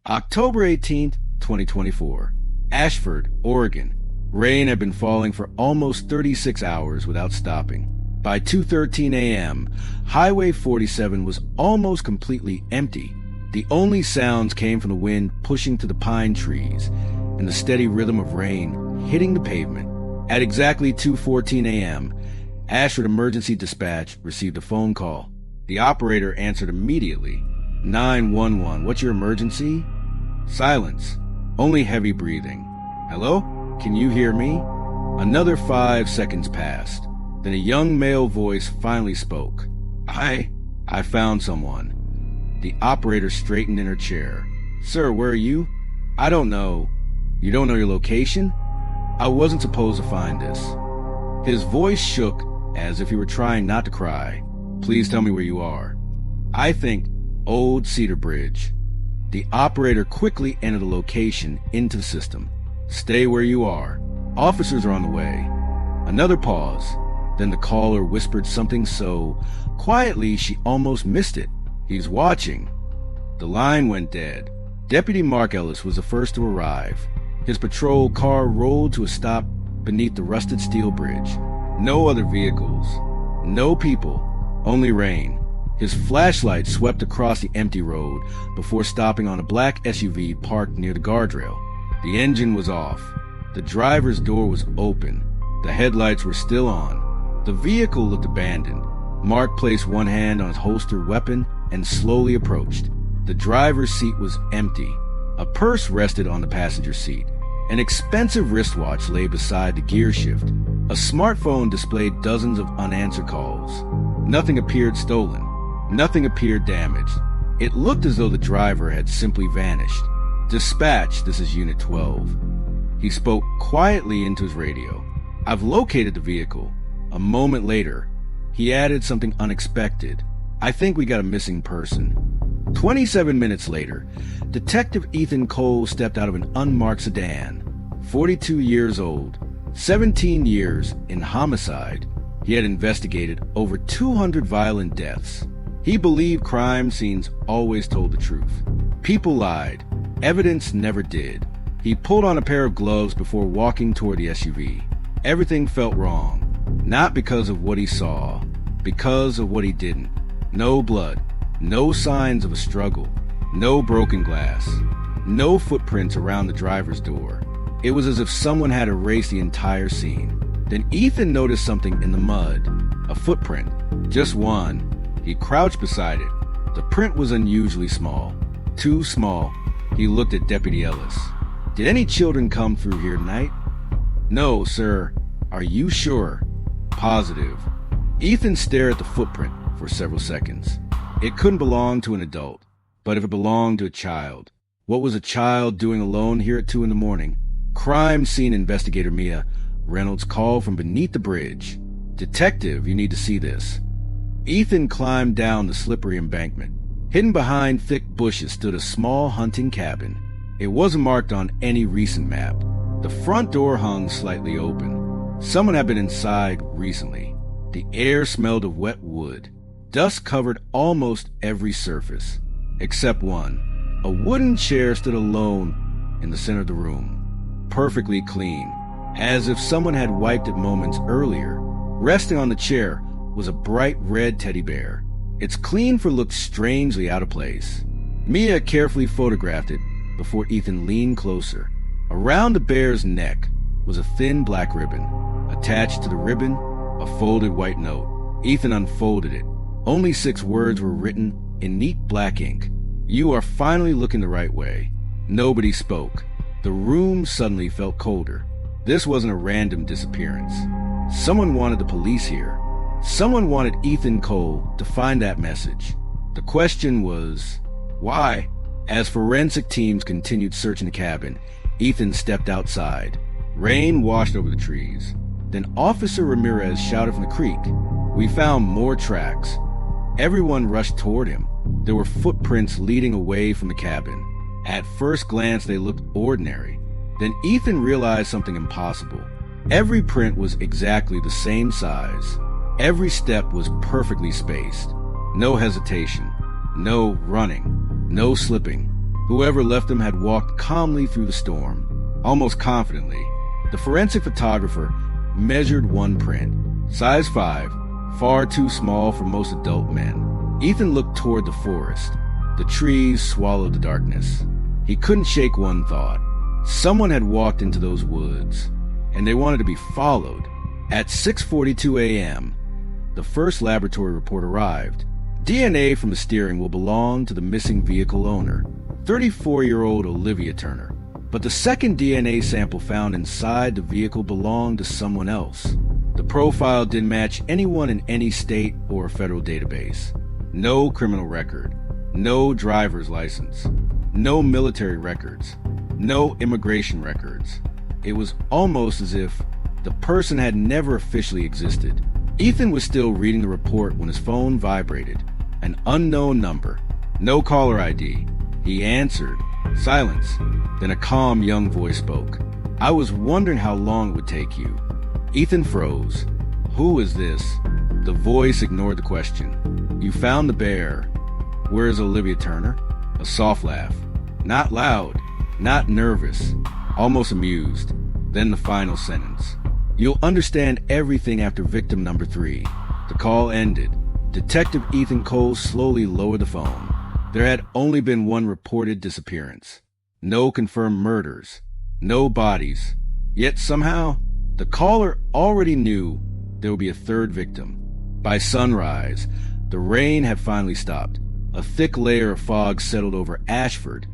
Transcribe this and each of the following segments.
October 18th, 2024. Ashford, Oregon. Rain had been falling for almost 36 hours without stopping. By 2:13 a.m., Highway 47 was almost completely empty. The only sounds came from the wind pushing through the pine trees and the steady rhythm of rain hitting the pavement. At exactly 2:14 a.m., Ashford Emergency Dispatch received a phone call. The operator answered immediately. 911, what's your emergency? Silence. Only heavy breathing. Hello? Can you hear me? Another 5 seconds passed. Then a young male voice finally spoke. I found someone. The operator straightened in her chair. Sir, where are you? I don't know. You don't know your location? I wasn't supposed to find this. His voice shook as if he were trying not to cry. Please tell me where you are. I think Old Cedar Bridge. The operator quickly entered the location into the system. Stay where you are. Officers are on the way. Another pause. Then the caller whispered something so quietly she almost missed it. He's watching. The line went dead. Deputy Mark Ellis was the first to arrive. His patrol car rolled to a stop beneath the rusted steel bridge. No other vehicles. No people. Only rain. His flashlight swept across the empty road before stopping on a black SUV parked near the guardrail. The engine was off. The driver's door was open. The headlights were still on. The vehicle looked abandoned. Mark placed one hand on his holstered weapon and slowly approached. The driver's seat was empty. A purse rested on the passenger seat. An expensive wristwatch lay beside the gear shift. A smartphone displayed dozens of unanswered calls. Nothing appeared stolen. Nothing appeared damaged. It looked as though the driver had simply vanished. Dispatch, this is Unit 12. He spoke quietly into his radio. I've located the vehicle. A moment later, he added something unexpected. I think we got a missing person. 27 minutes later, Detective Ethan Cole stepped out of an unmarked sedan. 42 years old, 17 years in homicide. He had investigated over 200 violent deaths. He believed crime scenes always told the truth. People lied. Evidence never did. He pulled on a pair of gloves before walking toward the SUV. Everything felt wrong. Not because of what he saw, because of what he didn't. No blood. No signs of a struggle. No broken glass. No footprints around the driver's door. It was as if someone had erased the entire scene. Then Ethan noticed something in the mud. A footprint. Just one. He crouched beside it. The print was unusually small. Too small. He looked at Deputy Ellis. Did any children come through here tonight? No, sir. Are you sure? Positive. Ethan stared at the footprint for several seconds. It couldn't belong to an adult. But if it belonged to a child, what was a child doing alone here at 2 a.m? Crime scene investigator Mia Reynolds called from beneath the bridge. Detective, you need to see this. Ethan climbed down the slippery embankment. Hidden behind thick bushes stood a small hunting cabin. It wasn't marked on any recent map. The front door hung slightly open. Someone had been inside recently. The air smelled of wet wood. Dust covered almost every surface, except one. A wooden chair stood alone in the center of the room, perfectly clean, as if someone had wiped it moments earlier. Resting on the chair was a bright red teddy bear. Its clean fur looked strangely out of place. Mia carefully photographed it before Ethan leaned closer. Around the bear's neck was a thin black ribbon. Attached to the ribbon, a folded white note. Ethan unfolded it. Only 6 words were written in neat black ink. You are finally looking the right way. Nobody spoke. The room suddenly felt colder. This wasn't a random disappearance. Someone wanted the police here. Someone wanted Ethan Cole to find that message. The question was, why? As forensic teams continued searching the cabin, Ethan stepped outside. Rain washed over the trees. Then Officer Ramirez shouted from the creek. We found more tracks. Everyone rushed toward him. There were footprints leading away from the cabin. At first glance, they looked ordinary. Then Ethan realized something impossible. Every print was exactly the same size. Every step was perfectly spaced. No hesitation. No running. No slipping. Whoever left them had walked calmly through the storm, almost confidently. The forensic photographer measured one print, size 5, far too small for most adult men. Ethan looked toward the forest. The trees swallowed the darkness. He couldn't shake one thought. Someone had walked into those woods, and they wanted to be followed. At 6:42 a.m., the first laboratory report arrived. DNA from the steering wheel belonged to the missing vehicle owner, 34-year-old Olivia Turner. But the second DNA sample found inside the vehicle belonged to someone else. The profile didn't match anyone in any state or federal database. No criminal record, no driver's license, no military records, no immigration records. It was almost as if the person had never officially existed. Ethan was still reading the report when his phone vibrated. An unknown number. No caller ID. He answered. Silence. Then a calm young voice spoke. I was wondering how long it would take you. Ethan froze. Who is this? The voice ignored the question. You found the bear. Where is Olivia Turner? A soft laugh. Not loud. Not nervous. Almost amused. Then the final sentence. You'll understand everything after victim number 3. The call ended. Detective Ethan Cole slowly lowered the phone. There had only been one reported disappearance. No confirmed murders. No bodies. Yet somehow, the caller already knew there would be a third victim. By sunrise, the rain had finally stopped. A thick layer of fog settled over Ashford,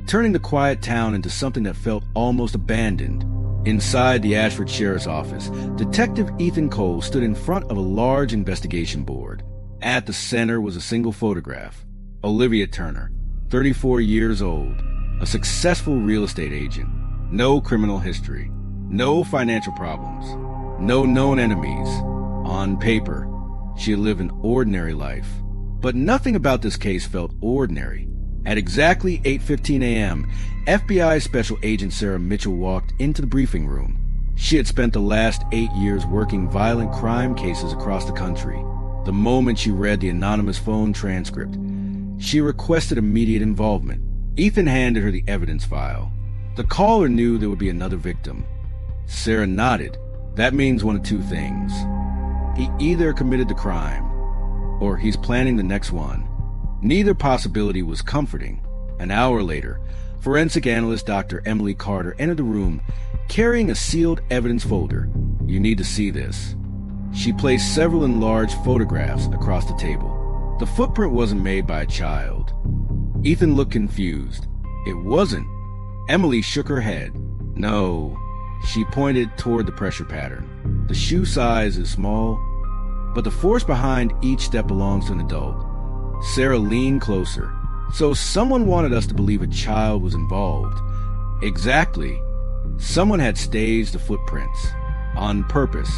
turning the quiet town into something that felt almost abandoned. Inside the Ashford Sheriff's Office, Detective Ethan Cole stood in front of a large investigation board. At the center was a single photograph. Olivia Turner, 34 years old, a successful real estate agent. No criminal history. No financial problems. No known enemies. On paper, she had lived an ordinary life. But nothing about this case felt ordinary. At exactly 8:15 a.m., FBI Special Agent Sarah Mitchell walked into the briefing room. She had spent the last 8 years working violent crime cases across the country. The moment she read the anonymous phone transcript, she requested immediate involvement. Ethan handed her the evidence file. The caller knew there would be another victim. Sarah nodded. That means one of two things. He either committed the crime, or he's planning the next one. Neither possibility was comforting. An hour later, forensic analyst Dr. Emily Carter entered the room carrying a sealed evidence folder. You need to see this. She placed several enlarged photographs across the table. The footprint wasn't made by a child. Ethan looked confused. It wasn't. Emily shook her head. No. She pointed toward the pressure pattern. The shoe size is small, but the force behind each step belongs to an adult. Sarah leaned closer. So someone wanted us to believe a child was involved. Exactly. Someone had staged the footprints. On purpose.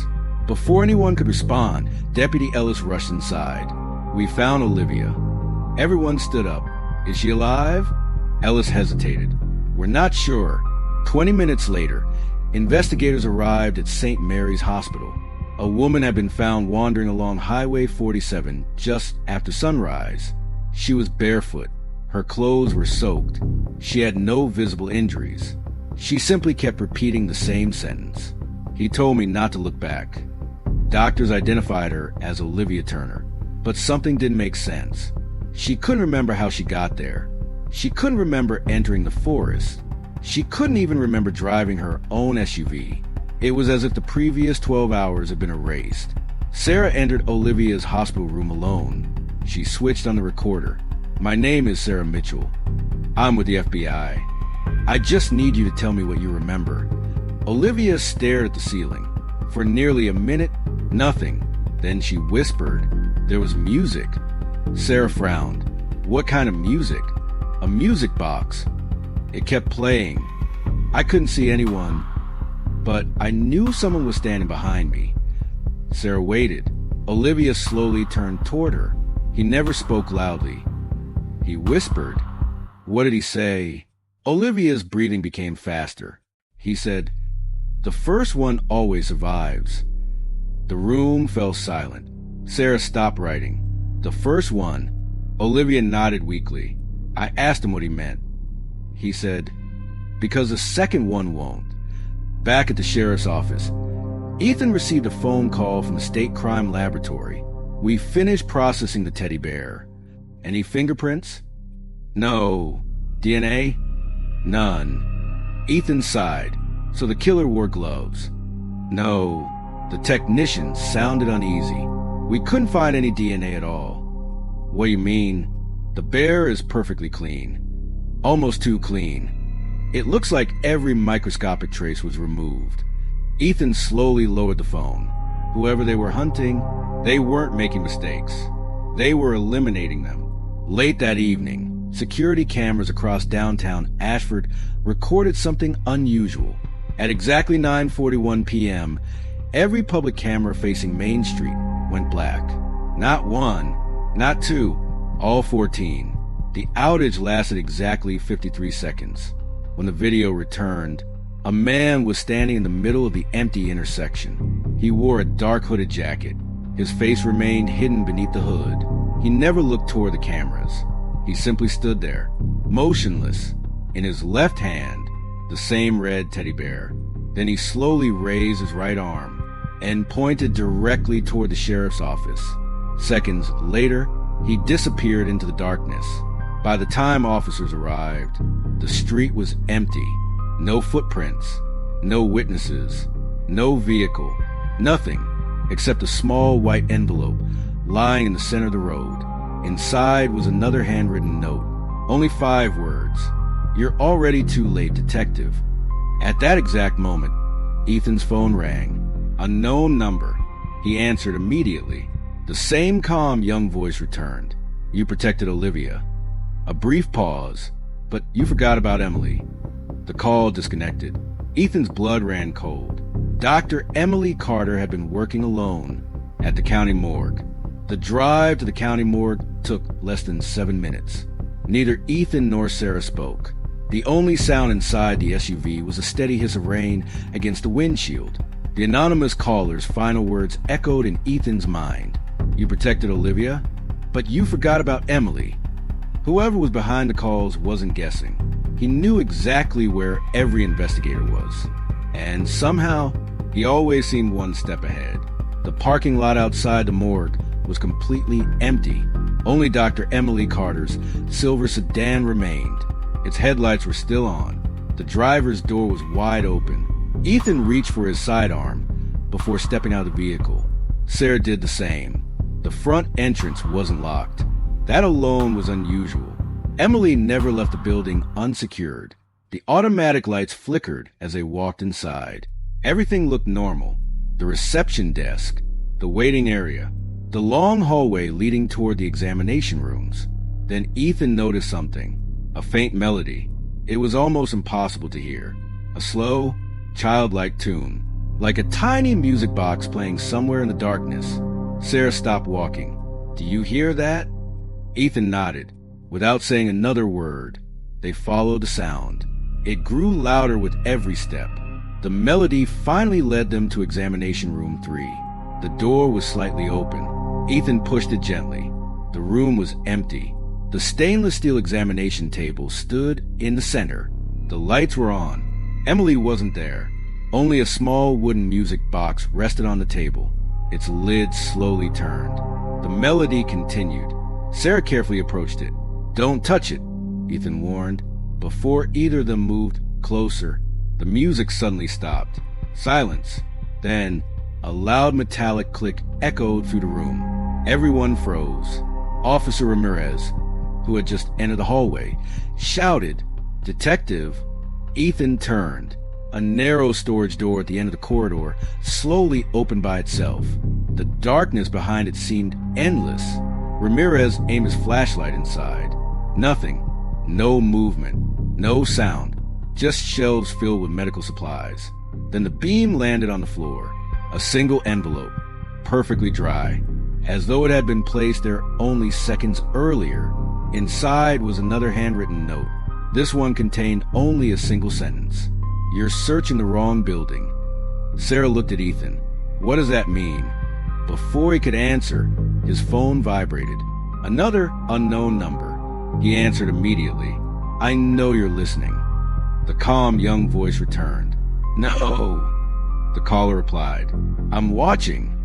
Before anyone could respond, Deputy Ellis rushed inside. We found Olivia. Everyone stood up. Is she alive? Ellis hesitated. We're not sure. 20 minutes later, investigators arrived at St. Mary's Hospital. A woman had been found wandering along Highway 47 just after sunrise. She was barefoot. Her clothes were soaked. She had no visible injuries. She simply kept repeating the same sentence. He told me not to look back. Doctors identified her as Olivia Turner, but something didn't make sense. She couldn't remember how she got there. She couldn't remember entering the forest. She couldn't even remember driving her own SUV. It was as if the previous 12 hours had been erased. Sarah entered Olivia's hospital room alone. She switched on the recorder. My name is Sarah Mitchell. I'm with the FBI. I just need you to tell me what you remember. Olivia stared at the ceiling. For nearly a minute, nothing. Then she whispered. There was music. Sarah frowned. What kind of music? A music box. It kept playing. I couldn't see anyone, but I knew someone was standing behind me. Sarah waited. Olivia slowly turned toward her. He never spoke loudly. He whispered. What did he say? Olivia's breathing became faster. He said, the first one always survives. The room fell silent. Sarah stopped writing. The first one. Olivia nodded weakly. I asked him what he meant. he said. Because the second one won't. Back at the sheriff's office, Ethan received a phone call from the state crime laboratory. We finished processing the teddy bear. Any fingerprints? No. DNA? None. Ethan sighed. So the killer wore gloves? No. The technician sounded uneasy. We couldn't find any DNA at all. What do you mean? The bear is perfectly clean. Almost too clean. It looks like every microscopic trace was removed. Ethan slowly lowered the phone. Whoever they were hunting, they weren't making mistakes. They were eliminating them. Late that evening, security cameras across downtown Ashford recorded something unusual. At exactly 9:41 p.m., every public camera facing Main Street went black. Not one, not two, all 14. The outage lasted exactly 53 seconds. When the video returned, a man was standing in the middle of the empty intersection. He wore a dark hooded jacket. His face remained hidden beneath the hood. He never looked toward the cameras. He simply stood there, motionless, in his left hand, the same red teddy bear. Then he slowly raised his right arm and pointed directly toward the sheriff's office. Seconds later, he disappeared into the darkness. By the time officers arrived, the street was empty. No footprints, no witnesses, no vehicle, nothing except a small white envelope lying in the center of the road. Inside was another handwritten note, only 5 words. You're already too late, detective. At that exact moment, Ethan's phone rang. A known number. He answered immediately. The same calm young voice returned. You protected Olivia. A brief pause, but you forgot about Emily. The call disconnected. Ethan's blood ran cold. Dr. Emily Carter had been working alone at the county morgue. The drive to the county morgue took less than 7 minutes. Neither Ethan nor Sarah spoke. The only sound inside the SUV was a steady hiss of rain against the windshield. The anonymous caller's final words echoed in Ethan's mind. You protected Olivia, but you forgot about Emily. Whoever was behind the calls wasn't guessing. He knew exactly where every investigator was. And somehow, he always seemed one step ahead. The parking lot outside the morgue was completely empty. Only Dr. Emily Carter's silver sedan remained. Its headlights were still on. The driver's door was wide open. Ethan reached for his sidearm before stepping out of the vehicle. Sarah did the same. The front entrance wasn't locked. That alone was unusual. Emily never left the building unsecured. The automatic lights flickered as they walked inside. Everything looked normal. The reception desk, the waiting area, the long hallway leading toward the examination rooms. Then Ethan noticed something. A faint melody. It was almost impossible to hear. A slow, childlike tune, like a tiny music box playing somewhere in the darkness. Sarah stopped walking. Do you hear that? Ethan nodded. Without saying another word, they followed the sound. It grew louder with every step. The melody finally led them to examination room 3. The door was slightly open. Ethan pushed it gently. The room was empty. The stainless steel examination table stood in the center. The lights were on. Emily wasn't there. Only a small wooden music box rested on the table. Its lid slowly turned. The melody continued. Sarah carefully approached it. Don't touch it, Ethan warned. Before either of them moved closer, the music suddenly stopped. Silence. Then, a loud metallic click echoed through the room. Everyone froze. Officer Ramirez, who had just entered the hallway, shouted, Detective! Ethan turned. A narrow storage door at the end of the corridor slowly opened by itself. The darkness behind it seemed endless. Ramirez aimed his flashlight inside. Nothing. No movement. No sound. Just shelves filled with medical supplies. Then the beam landed on the floor. A single envelope. Perfectly dry. As though it had been placed there only seconds earlier. Inside was another handwritten note. This one contained only a single sentence. You're searching the wrong building. Sarah looked at Ethan. What does that mean? Before he could answer, his phone vibrated. Another unknown number. He answered immediately. I know you're listening." The calm young voice returned. "No," the caller replied. "I'm watching."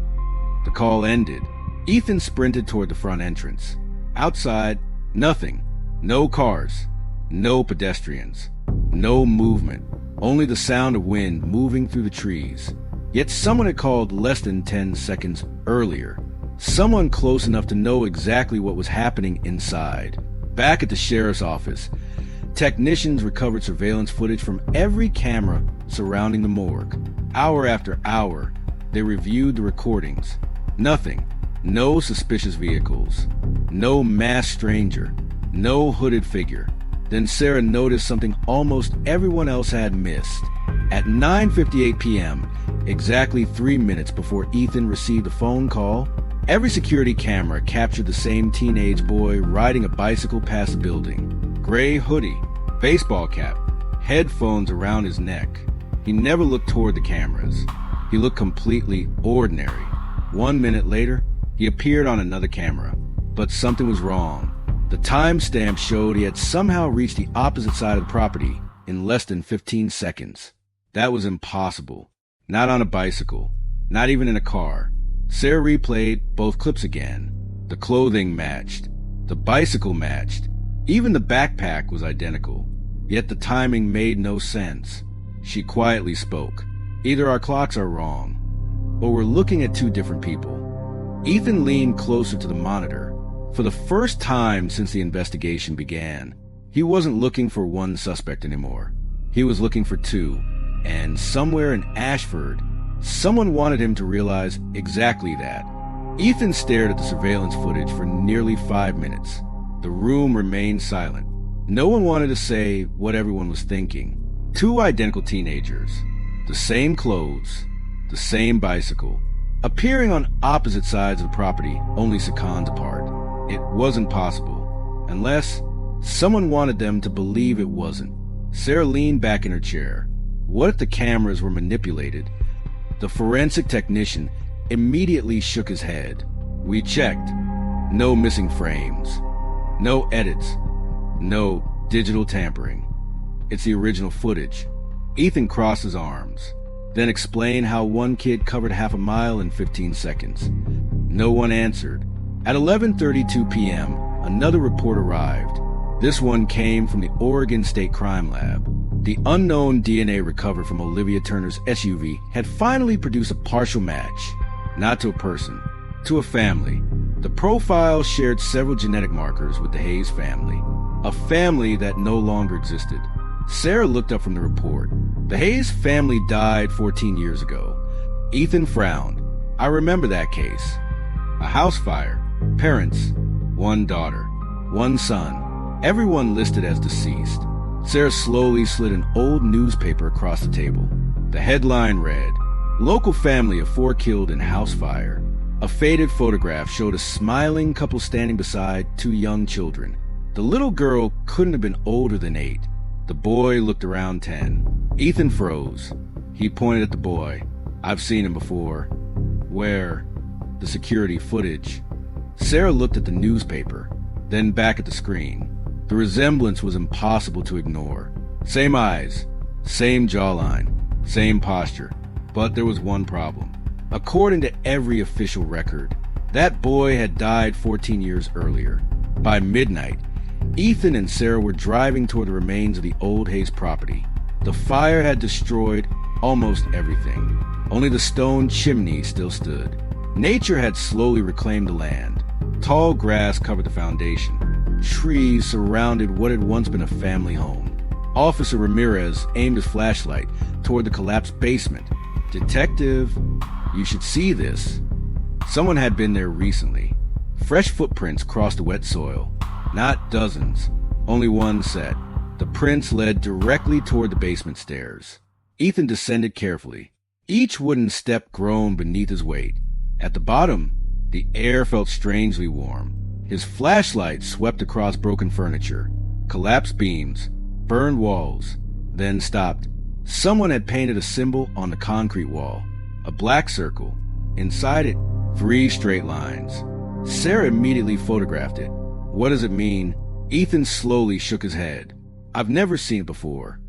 The call ended. Ethan sprinted toward the front entrance. Outside, nothing. No cars. No pedestrians. No movement. Only the sound of wind moving through the trees. Yet someone had called less than 10 seconds earlier. Someone close enough to know exactly what was happening inside. Back at the sheriff's office, technicians recovered surveillance footage from every camera surrounding the morgue. Hour after hour, they reviewed the recordings. Nothing. No suspicious vehicles. No masked stranger. No hooded figure. Then Sarah noticed something almost everyone else had missed. At 9:58 p.m., exactly 3 minutes before Ethan received a phone call, every security camera captured the same teenage boy riding a bicycle past the building. Gray hoodie, baseball cap, headphones around his neck. He never looked toward the cameras. He looked completely ordinary. 1 minute later, he appeared on another camera. But something was wrong. The timestamp showed he had somehow reached the opposite side of the property in less than 15 seconds. That was impossible. Not on a bicycle. Not even in a car. Sarah replayed both clips again. The clothing matched. The bicycle matched. Even the backpack was identical. Yet the timing made no sense. She quietly spoke. "Either our clocks are wrong, or we're looking at two different people." Ethan leaned closer to the monitor. For the first time since the investigation began, he wasn't looking for one suspect anymore. He was looking for two. And somewhere in Ashford, someone wanted him to realize exactly that. Ethan stared at the surveillance footage for nearly 5 minutes. The room remained silent. No one wanted to say what everyone was thinking. Two identical teenagers, the same clothes, the same bicycle, appearing on opposite sides of the property only seconds apart. It wasn't possible, unless someone wanted them to believe it wasn't. Sarah leaned back in her chair. What if the cameras were manipulated? The forensic technician immediately shook his head. "We checked. No missing frames. No edits. No digital tampering. It's the original footage." Ethan crossed his arms, then explained how one kid covered half a mile in 15 seconds. No one answered. At 11:32 p.m., another report arrived. This one came from the Oregon State Crime Lab. The unknown DNA recovered from Olivia Turner's SUV had finally produced a partial match. Not to a person, to a family. The profile shared several genetic markers with the Hayes family. A family that no longer existed. Sarah looked up from the report. The Hayes family died 14 years ago. Ethan frowned. "I remember that case. A house fire. Parents. One daughter. One son. Everyone listed as deceased." Sarah slowly slid an old newspaper across the table. The headline read, "Local family of 4 killed in house fire." A faded photograph showed a smiling couple standing beside 2 young children. The little girl couldn't have been older than 8. The boy looked around 10. Ethan froze. He pointed at the boy. "I've seen him before." "Where?" "The security footage." Sarah looked at the newspaper, then back at the screen. The resemblance was impossible to ignore. Same eyes, same jawline, same posture. But there was one problem. According to every official record, that boy had died 14 years earlier. By midnight, Ethan and Sarah were driving toward the remains of the old Hayes property. The fire had destroyed almost everything. Only the stone chimney still stood. Nature had slowly reclaimed the land. Tall grass covered the foundation. Trees surrounded what had once been a family home. Officer Ramirez aimed his flashlight toward the collapsed basement. "Detective, you should see this." Someone had been there recently. Fresh footprints crossed the wet soil. Not dozens, only one set. The prints led directly toward the basement stairs. Ethan descended carefully. Each wooden step groaned beneath his weight. At the bottom, the air felt strangely warm. His flashlight swept across broken furniture, collapsed beams, burned walls, then stopped. Someone had painted a symbol on the concrete wall, a black circle. Inside it, 3 straight lines. Sarah immediately photographed it. "What does it mean?" Ethan slowly shook his head. I've never seen it before.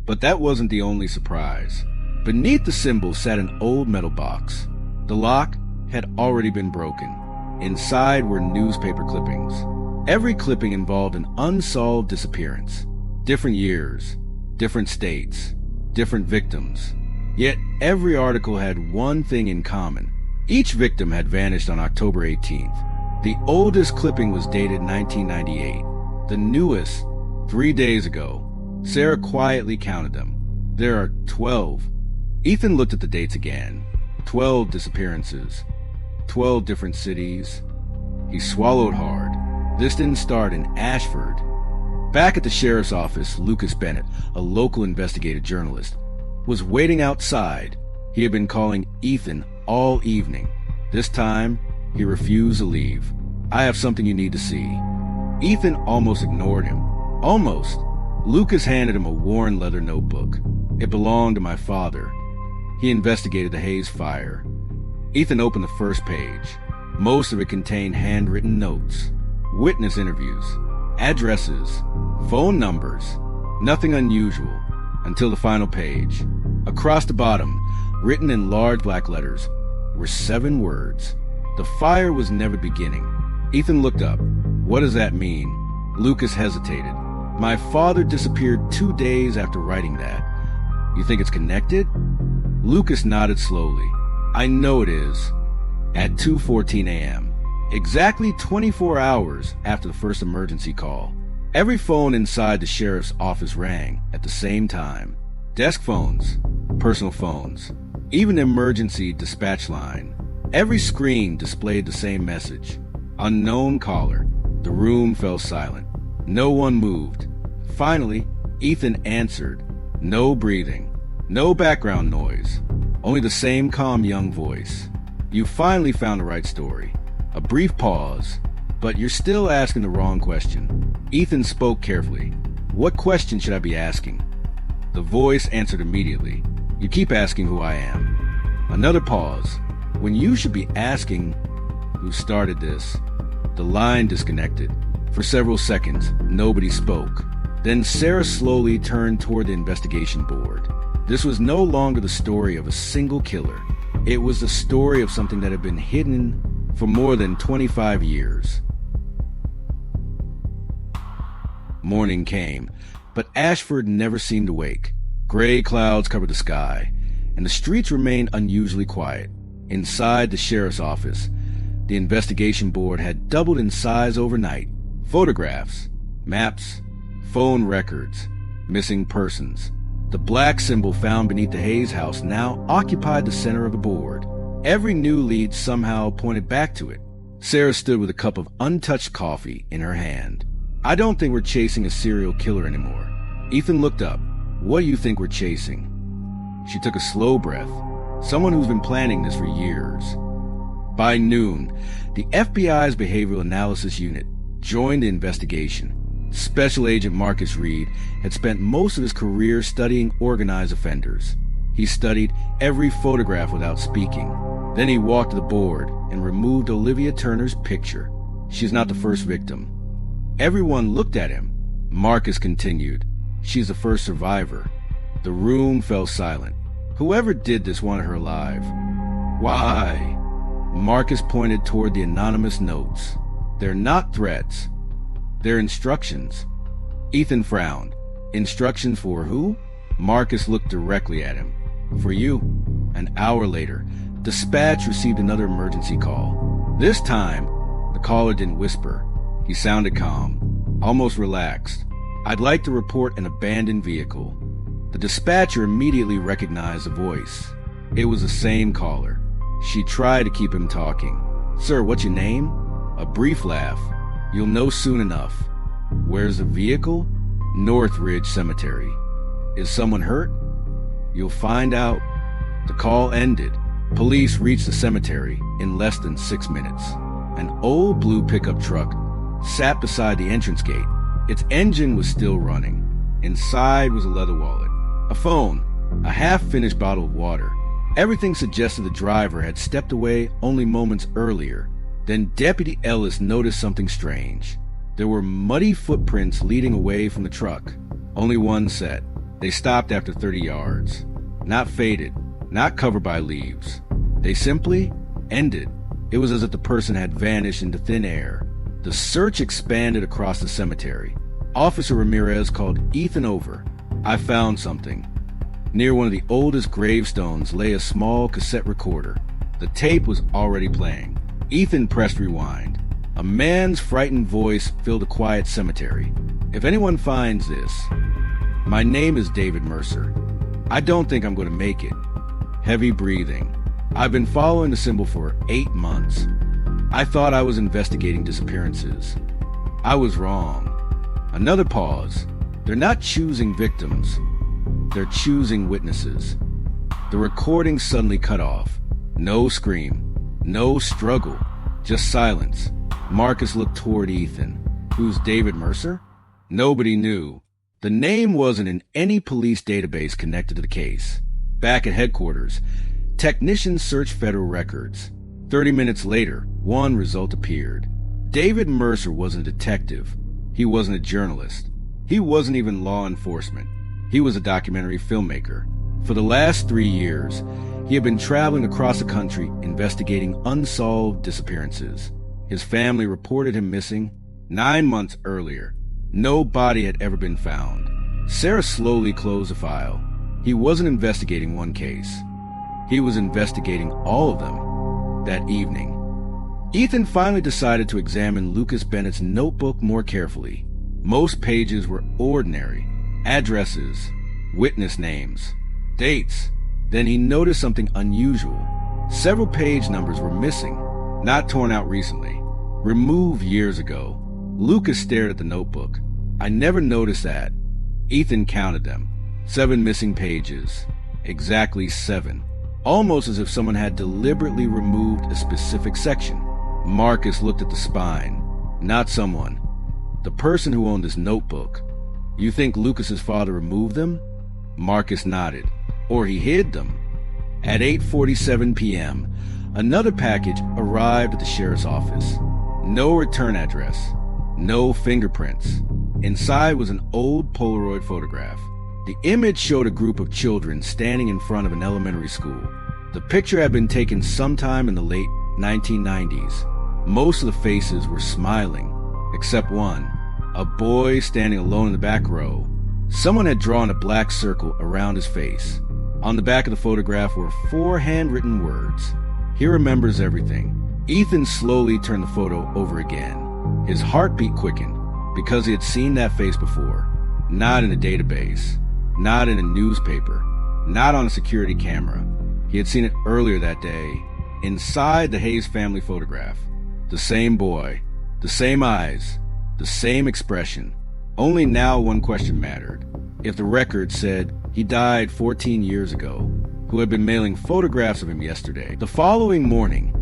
But that wasn't the only surprise. Beneath the symbol sat an old metal box. The lock had already been broken. Inside were newspaper clippings. Every clipping involved an unsolved disappearance. Different years, different states, different victims. Yet every article had one thing in common. Each victim had vanished on October 18th. The oldest clipping was dated 1998. The newest, 3 days ago. Sarah quietly counted them. There are 12. Ethan looked at the dates again. 12 disappearances. 12 different cities. He swallowed hard. This didn't start in Ashford. Back at the sheriff's office, Lucas Bennett, a local investigative journalist, was waiting outside. He had been calling Ethan all evening. This time, he refused to leave. "I have something you need to see." Ethan almost ignored him. Almost. Lucas handed him a worn leather notebook. It belonged to my father. He investigated the Hayes fire. Ethan opened the first page. Most of it contained handwritten notes, witness interviews, addresses, phone numbers. Nothing unusual until the final page. Across the bottom, written in large black letters, were 7 words. The fire was never beginning. Ethan looked up. "What does that mean?" Lucas hesitated. "My father disappeared 2 days after writing that. You think it's connected?" Lucas nodded slowly. "I know it is." At 2:14 a.m., exactly 24 hours after the first emergency call, every phone inside the sheriff's office rang at the same time. Desk phones, personal phones, even the emergency dispatch line. Every screen displayed the same message. Unknown caller. The room fell silent. No one moved. Finally, Ethan answered. No breathing. No background noise. Only the same calm young voice. "You finally found the right story." A brief pause. "But you're still asking the wrong question." Ethan spoke carefully. "What question should I be asking?" The voice answered immediately. "You keep asking who I am." Another pause. "When you should be asking who started this." The line disconnected. For several seconds, nobody spoke. Then Sarah slowly turned toward the investigation board. This was no longer the story of a single killer. It was the story of something that had been hidden for more than 25 years. Morning came, but Ashford never seemed awake. Gray clouds covered the sky, and the streets remained unusually quiet. Inside the sheriff's office, the investigation board had doubled in size overnight. Photographs, maps, phone records, missing persons. The black symbol found beneath the Hayes house now occupied the center of the board. Every new lead somehow pointed back to it. Sarah stood with a cup of untouched coffee in her hand. "I don't think we're chasing a serial killer anymore." Ethan looked up. "What do you think we're chasing?" She took a slow breath. "Someone who's been planning this for years." By noon, the FBI's Behavioral Analysis Unit joined the investigation. Special Agent Marcus Reed had spent most of his career studying organized offenders. He studied every photograph without speaking. Then he walked to the board and removed Olivia Turner's picture. She's not the first victim. Everyone looked at him. Marcus continued. She's the first survivor. The room fell silent. Whoever did this wanted her alive. Why? Marcus pointed toward the anonymous notes. They're not threats. They're instructions. Ethan frowned. Instructions for who? Marcus looked directly at him. For you. An hour later, dispatch received another emergency call. This time, the caller didn't whisper. He sounded calm, almost relaxed. "I'd like to report an abandoned vehicle." The dispatcher immediately recognized the voice. It was the same caller. She tried to keep him talking. "Sir, what's your name?" A brief laugh. "You'll know soon enough." "Where's the vehicle?" "Northridge Cemetery." "Is someone hurt?" "You'll find out." The call ended. Police reached the cemetery in less than 6 minutes. An old blue pickup truck sat beside the entrance gate. Its engine was still running. Inside was a leather wallet, a phone, a half-finished bottle of water. Everything suggested the driver had stepped away only moments earlier. Then Deputy Ellis noticed something strange. There were muddy footprints leading away from the truck. Only one set. They stopped after 30 yards. Not faded, not covered by leaves. They simply ended. It was as if the person had vanished into thin air. The search expanded across the cemetery. Officer Ramirez called Ethan over. I found something. Near one of the oldest gravestones lay a small cassette recorder. The tape was already playing. Ethan pressed rewind. A man's frightened voice filled the quiet cemetery. If anyone finds this, my name is David Mercer. I don't think I'm going to make it. Heavy breathing. I've been following the symbol for 8 months. I thought I was investigating disappearances. I was wrong. Another pause. They're not choosing victims. They're choosing witnesses. The recording suddenly cut off. No scream. No struggle. Just silence. Marcus looked toward Ethan. Who's David Mercer? Nobody knew. The name wasn't in any police database connected to the case. Back at headquarters, technicians searched federal records. 30 minutes later, one result appeared. David Mercer wasn't a detective. He wasn't a journalist. He wasn't even law enforcement. He was a documentary filmmaker. For the last 3 years, he had been traveling across the country investigating unsolved disappearances. His family reported him missing 9 months earlier. No body had ever been found. Sarah slowly closed the file. He wasn't investigating one case. He was investigating all of them. That evening, Ethan finally decided to examine Lucas Bennett's notebook more carefully. Most pages were ordinary. Addresses, witness names, dates. Then he noticed something unusual. Several page numbers were missing, not torn out recently, removed years ago. Lucas stared at the notebook. I never noticed that. Ethan counted them. 7 missing pages. Exactly 7. Almost as if someone had deliberately removed a specific section. Marcus looked at the spine. Not someone. The person who owned this notebook. You think Lucas's father removed them? Marcus nodded. Or he hid them. At 8:47 p.m., another package arrived at the sheriff's office. No return address. No fingerprints. Inside was an old Polaroid photograph. The image showed a group of children standing in front of an elementary school. The picture had been taken sometime in the late 1990s. Most of the faces were smiling, except one, a boy standing alone in the back row. Someone had drawn a black circle around his face. On the back of the photograph were 4 handwritten words. He remembers everything. Ethan slowly turned the photo over again. His heartbeat quickened because he had seen that face before. Not in a database. Not in a newspaper. Not on a security camera. He had seen it earlier that day, inside the Hayes family photograph. The same boy, the same eyes, the same expression. Only now one question mattered. If the record said he died 14 years ago, who had been mailing photographs of him yesterday? The following morning,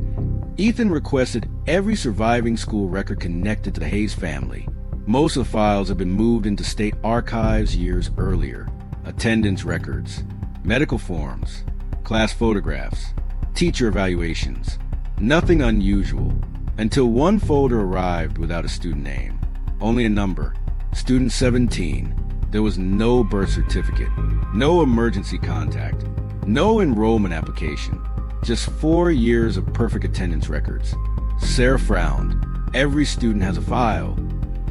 Ethan requested every surviving school record connected to the Hayes family. Most of the files had been moved into state archives years earlier. Attendance records, medical forms, class photographs, teacher evaluations. Nothing unusual, until one folder arrived without a student name. Only a number, student 17. There was no birth certificate, no emergency contact, no enrollment application. Just 4 years of perfect attendance records. Sarah frowned. Every student has a file.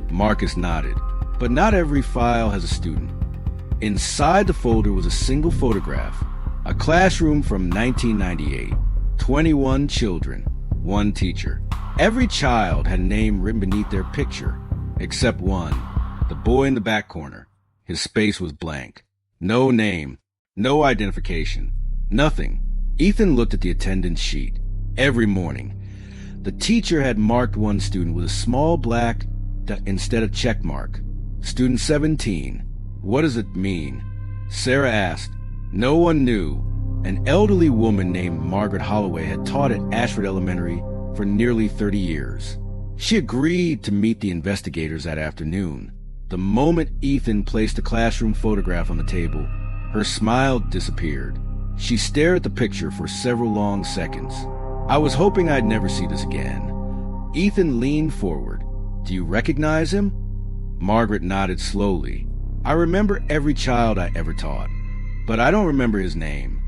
Marcus nodded. But not every file has a student. Inside the folder was a single photograph. A classroom from 1998. 21 children. 1 teacher. Every child had a name written beneath their picture, except one. The boy in the back corner. His space was blank. No name. No identification. Nothing. Ethan looked at the attendance sheet. Every morning, the teacher had marked one student with a small black instead of check mark. Student 17. What does it mean? Sarah asked. No one knew. An elderly woman named Margaret Holloway had taught at Ashford Elementary for nearly 30 years. She agreed to meet the investigators that afternoon. The moment Ethan placed the classroom photograph on the table, her smile disappeared. She stared at the picture for several long seconds. I was hoping I'd never see this again. Ethan leaned forward. Do you recognize him? Margaret nodded slowly. I remember every child I ever taught, but I don't remember his name."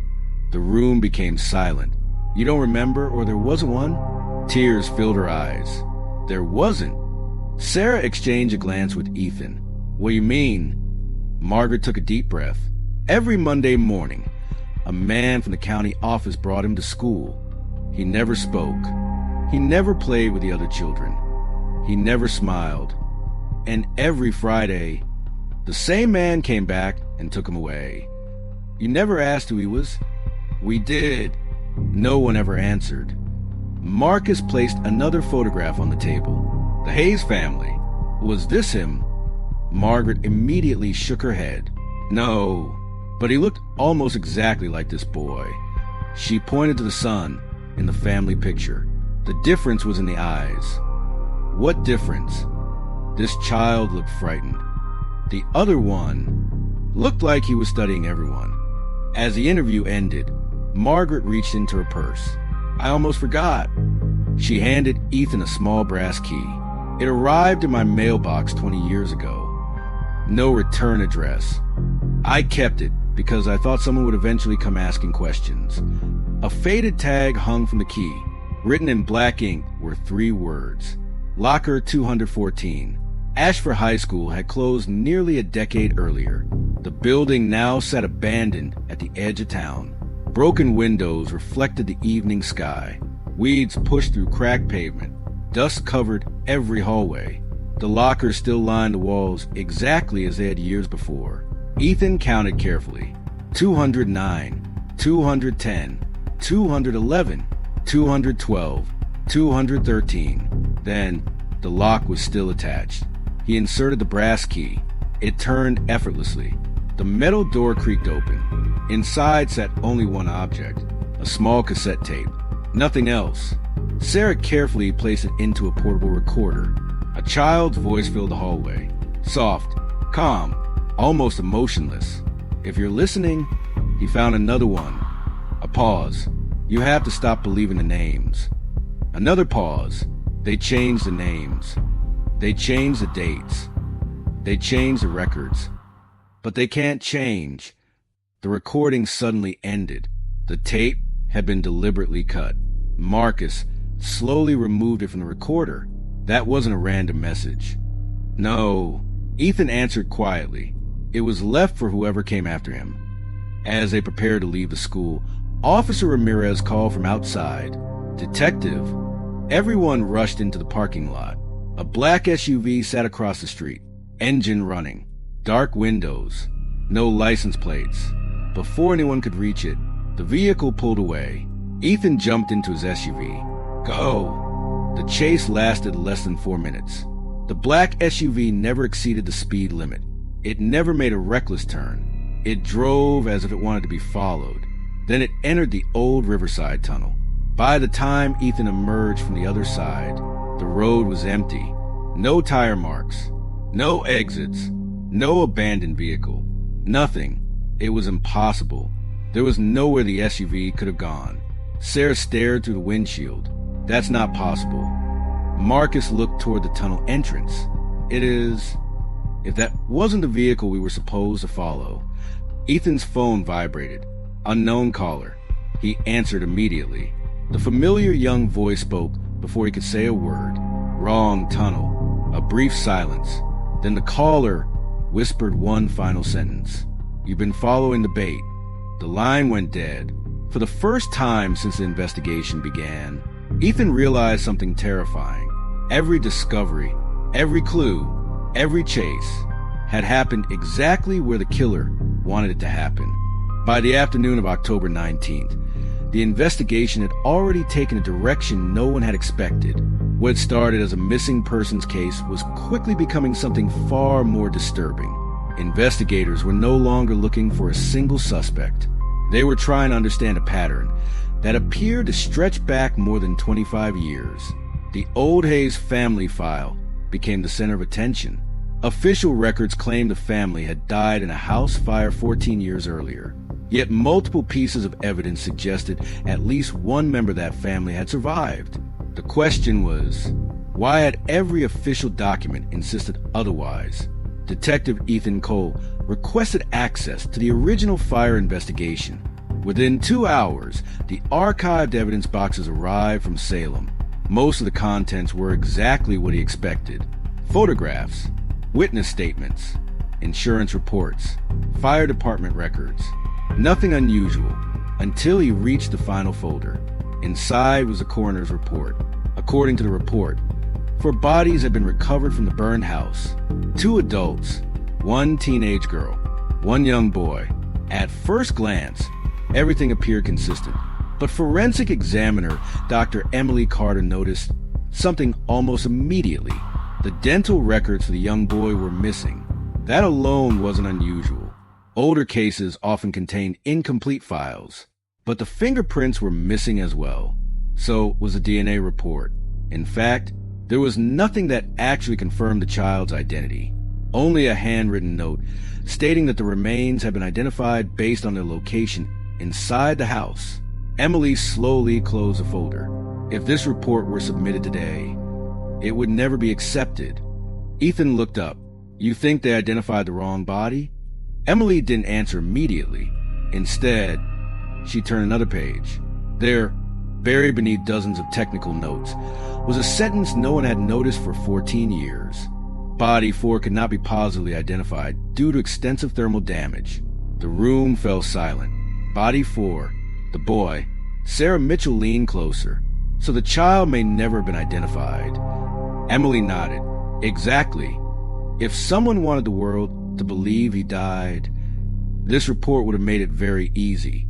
The room became silent. "You don't remember, or there wasn't one?" Tears filled her eyes. "There wasn't." Sarah exchanged a glance with Ethan. "What do you mean?" Margaret took a deep breath. Every Monday morning, a man from the county office brought him to school. He never spoke. He never played with the other children. He never smiled. And every Friday, the same man came back and took him away. "You never asked who he was?" "We did." No one ever answered. Marcus placed another photograph on the table. The Hayes family. Was this him? Margaret immediately shook her head. "No, but he looked almost exactly like this boy." She pointed to the son in the family picture. The difference was in the eyes. What difference? This child looked frightened. The other one looked like he was studying everyone. As the interview ended, Margaret reached into her purse. "I almost forgot." She handed Ethan a small brass key. "It arrived in my mailbox 20 years ago. No return address. I kept it because I thought someone would eventually come asking questions." A faded tag hung from the key. Written in black ink were 3 words. Locker 214. Ashford High School had closed nearly a decade earlier. The building now sat abandoned at the edge of town. Broken windows reflected the evening sky. Weeds pushed through cracked pavement. Dust covered every hallway. The lockers still lined the walls exactly as they had years before. Ethan counted carefully. 209, 210, 211, 212, 213. Then, the lock was still attached. He inserted the brass key. It turned effortlessly. The metal door creaked open. Inside sat only one object, a small cassette tape. Nothing else. Sarah carefully placed it into a portable recorder. A child's voice filled the hallway. Soft, calm, almost emotionless. "If you're listening," he found another one. A pause. "You have to stop believing the names." Another pause. They changed the names. They changed the dates. They changed the records. But they can't change. The recording suddenly ended. The tape had been deliberately cut. Marcus slowly removed it from the recorder. That wasn't a random message. "No," Ethan answered quietly. "It was left for whoever came after him." As they prepared to leave the school, Officer Ramirez called from outside. "Detective." Everyone rushed into the parking lot. A black SUV sat across the street, engine running. Dark windows. No license plates. Before anyone could reach it, the vehicle pulled away. Ethan jumped into his SUV. "Go!" The chase lasted less than 4 minutes. The black SUV never exceeded the speed limit. It never made a reckless turn. It drove as if it wanted to be followed. Then it entered the old Riverside Tunnel. By the time Ethan emerged from the other side, the road was empty. No tire marks. No exits. No abandoned vehicle. Nothing. It was impossible. There was nowhere the SUV could have gone. Sarah stared through the windshield. That's not possible. Marcus looked toward the tunnel entrance. It is... If that wasn't the vehicle we were supposed to follow. Ethan's phone vibrated. Unknown caller. He answered immediately. The familiar young voice spoke before he could say a word. Wrong tunnel. A brief silence. Then the caller whispered one final sentence. "You've been following the bait." The line went dead. For the first time since the investigation began, Ethan realized something terrifying. Every discovery, every clue, every chase had happened exactly where the killer wanted it to happen. By the afternoon of October 19th, the investigation had already taken a direction no one had expected. What started as a missing persons case was quickly becoming something far more disturbing. Investigators were no longer looking for a single suspect. They were trying to understand a pattern that appeared to stretch back more than 25 years. The old Hayes family file became the center of attention. Official records claimed the family had died in a house fire 14 years earlier. Yet multiple pieces of evidence suggested at least one member of that family had survived. The question was, why had every official document insisted otherwise? Detective Ethan Cole requested access to the original fire investigation. Within 2 hours, the archived evidence boxes arrived from Salem. Most of the contents were exactly what he expected. Photographs, witness statements, insurance reports, fire department records. Nothing unusual until he reached the final folder. Inside was the coroner's report. According to the report, 4 bodies had been recovered from the burned house. 2 adults, 1 teenage girl, 1 young boy. At first glance, everything appeared consistent. But forensic examiner Dr. Emily Carter noticed something almost immediately. The dental records for the young boy were missing. That alone wasn't unusual. Older cases often contained incomplete files. But the fingerprints were missing as well. So was the DNA report. In fact, there was nothing that actually confirmed the child's identity. Only a handwritten note stating that the remains had been identified based on their location inside the house. Emily slowly closed the folder. If this report were submitted today, it would never be accepted. Ethan looked up. You think they identified the wrong body? Emily didn't answer immediately. Instead, she turned another page. There, buried beneath dozens of technical notes, was a sentence no one had noticed for 14 years. Body 4 could not be positively identified due to extensive thermal damage. The room fell silent. Body 4, the boy, Sarah Mitchell, leaned closer. So the child may never have been identified. Emily nodded. Exactly. If someone wanted the world to believe he died, this report would have made it very easy.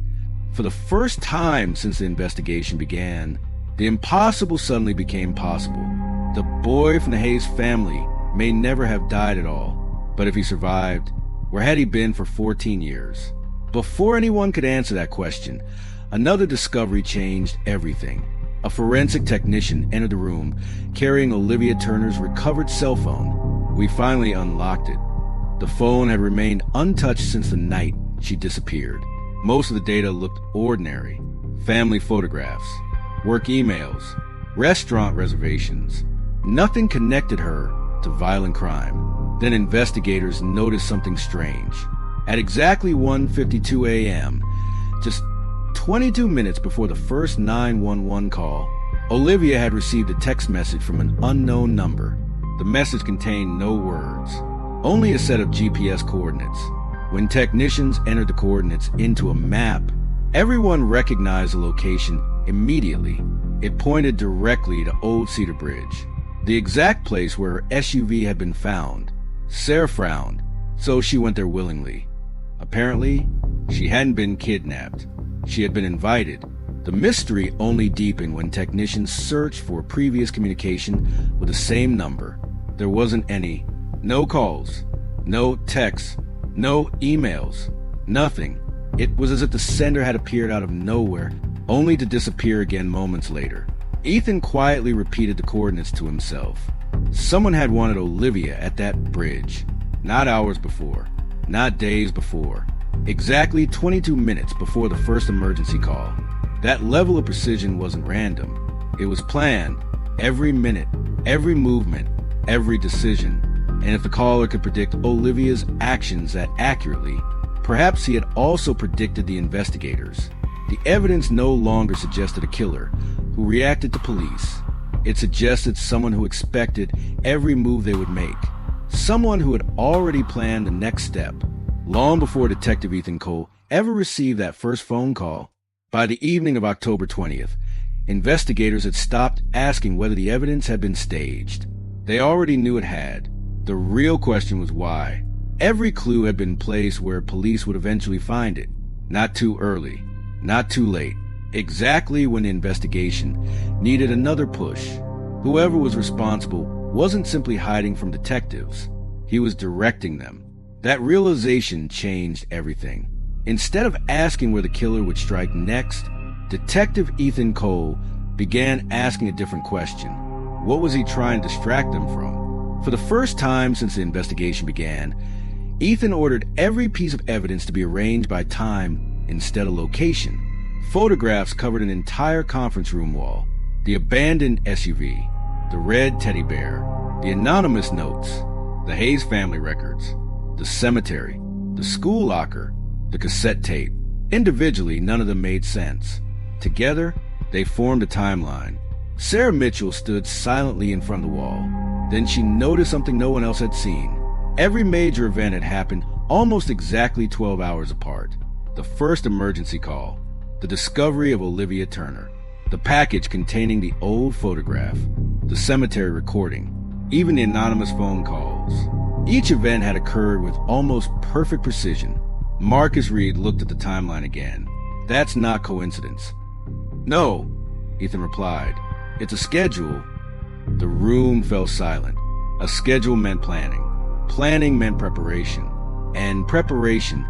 For the first time since the investigation began, the impossible suddenly became possible. The boy from the Hayes family may never have died at all, but if he survived, where had he been for 14 years? Before anyone could answer that question, another discovery changed everything. A forensic technician entered the room carrying Olivia Turner's recovered cell phone. We finally unlocked it. The phone had remained untouched since the night she disappeared. Most of the data looked ordinary. Family photographs, work emails, restaurant reservations. Nothing connected her to violent crime. Then investigators noticed something strange. At exactly 1:52 a.m., just 22 minutes before the first 911 call, Olivia had received a text message from an unknown number. The message contained no words, only a set of GPS coordinates. When technicians entered the coordinates into a map, everyone recognized the location immediately. It pointed directly to Old Cedar Bridge, the exact place where her SUV had been found. Sarah frowned, so she went there willingly. Apparently, she hadn't been kidnapped. She had been invited. The mystery only deepened when technicians searched for previous communication with the same number. There wasn't any. No calls, no texts, no emails, nothing. It was as if the sender had appeared out of nowhere, only to disappear again moments later. Ethan quietly repeated the coordinates to himself. Someone had wanted Olivia at that bridge. Not hours before, not days before. Exactly 22 minutes before the first emergency call. That level of precision wasn't random. It was planned. Every minute, every movement, every decision. And if the caller could predict Olivia's actions that accurately, perhaps he had also predicted the investigators. The evidence no longer suggested a killer who reacted to police. It suggested someone who expected every move they would make. Someone who had already planned the next step. Long before Detective Ethan Cole ever received that first phone call, by the evening of October 20th, investigators had stopped asking whether the evidence had been staged. They already knew it had. The real question was why. Every clue had been placed where police would eventually find it. Not too early, not too late. Exactly when the investigation needed another push. Whoever was responsible wasn't simply hiding from detectives. He was directing them. That realization changed everything. Instead of asking where the killer would strike next, Detective Ethan Cole began asking a different question. What was he trying to distract them from? For the first time since the investigation began, Ethan ordered every piece of evidence to be arranged by time instead of location. Photographs covered an entire conference room wall. The abandoned SUV, the red teddy bear, the anonymous notes. the Hayes family records, the cemetery, the school locker, the cassette tape. Individually, none of them made sense. Together, they formed a timeline. Sarah Mitchell stood silently in front of the wall. Then she noticed something no one else had seen. Every major event had happened almost exactly 12 hours apart. The first emergency call, the discovery of Olivia Turner, the package containing the old photograph, the cemetery recording, even the anonymous phone calls. Each event had occurred with almost perfect precision. Marcus Reed looked at the timeline again. That's not coincidence. No, Ethan replied. It's a schedule. The room fell silent. A schedule meant planning. Planning meant preparation. And preparation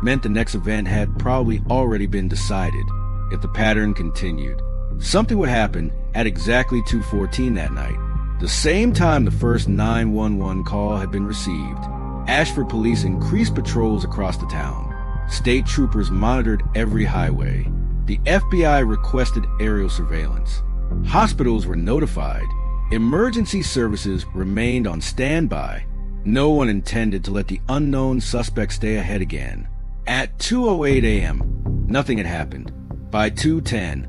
meant the next event had probably already been decided if the pattern continued. Something would happen at exactly 2:14 that night, the same time the first 911 call had been received. Ashford police increased patrols across the town. State troopers monitored every highway. The FBI requested aerial surveillance. Hospitals were notified. Emergency services remained on standby. No one intended to let the unknown suspect stay ahead again. At 2:08 a.m., nothing had happened. By 2:10,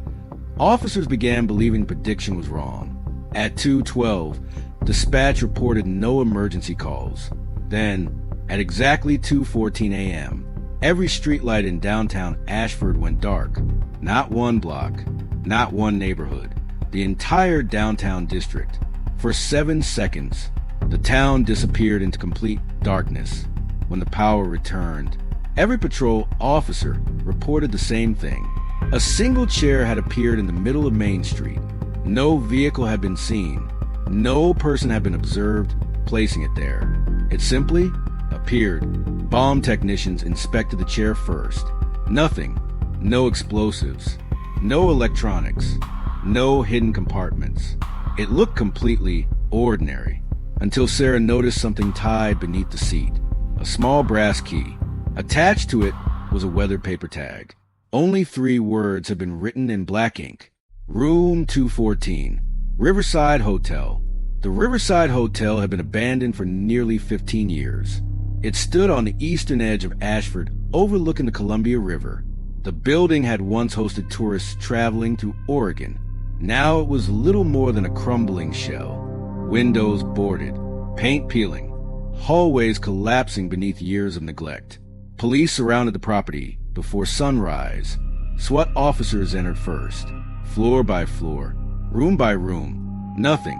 officers began believing the prediction was wrong. At 2:12, dispatch reported no emergency calls. Then, at exactly 2:14 a.m., every streetlight in downtown Ashford went dark. Not one block, not one neighborhood, the entire downtown district. For 7 seconds, the town disappeared into complete darkness. When the power returned, every patrol officer reported the same thing. A single chair had appeared in the middle of Main Street. No vehicle had been seen. No person had been observed placing it there. It simply appeared. Bomb technicians inspected the chair first. Nothing. No explosives. No electronics. No hidden compartments. It looked completely ordinary until Sarah noticed something tied beneath the seat. A small brass key. Attached to it was a weathered paper tag. Only 3 words had been written in black ink. Room 214. Riverside Hotel. The Riverside Hotel had been abandoned for nearly 15 years. It stood on the eastern edge of Ashford, overlooking the Columbia River. The building had once hosted tourists traveling to Oregon. Now it was little more than a crumbling shell. Windows boarded, paint peeling, hallways collapsing beneath years of neglect. Police surrounded the property before sunrise. SWAT officers entered first, floor by floor, room by room. Nothing.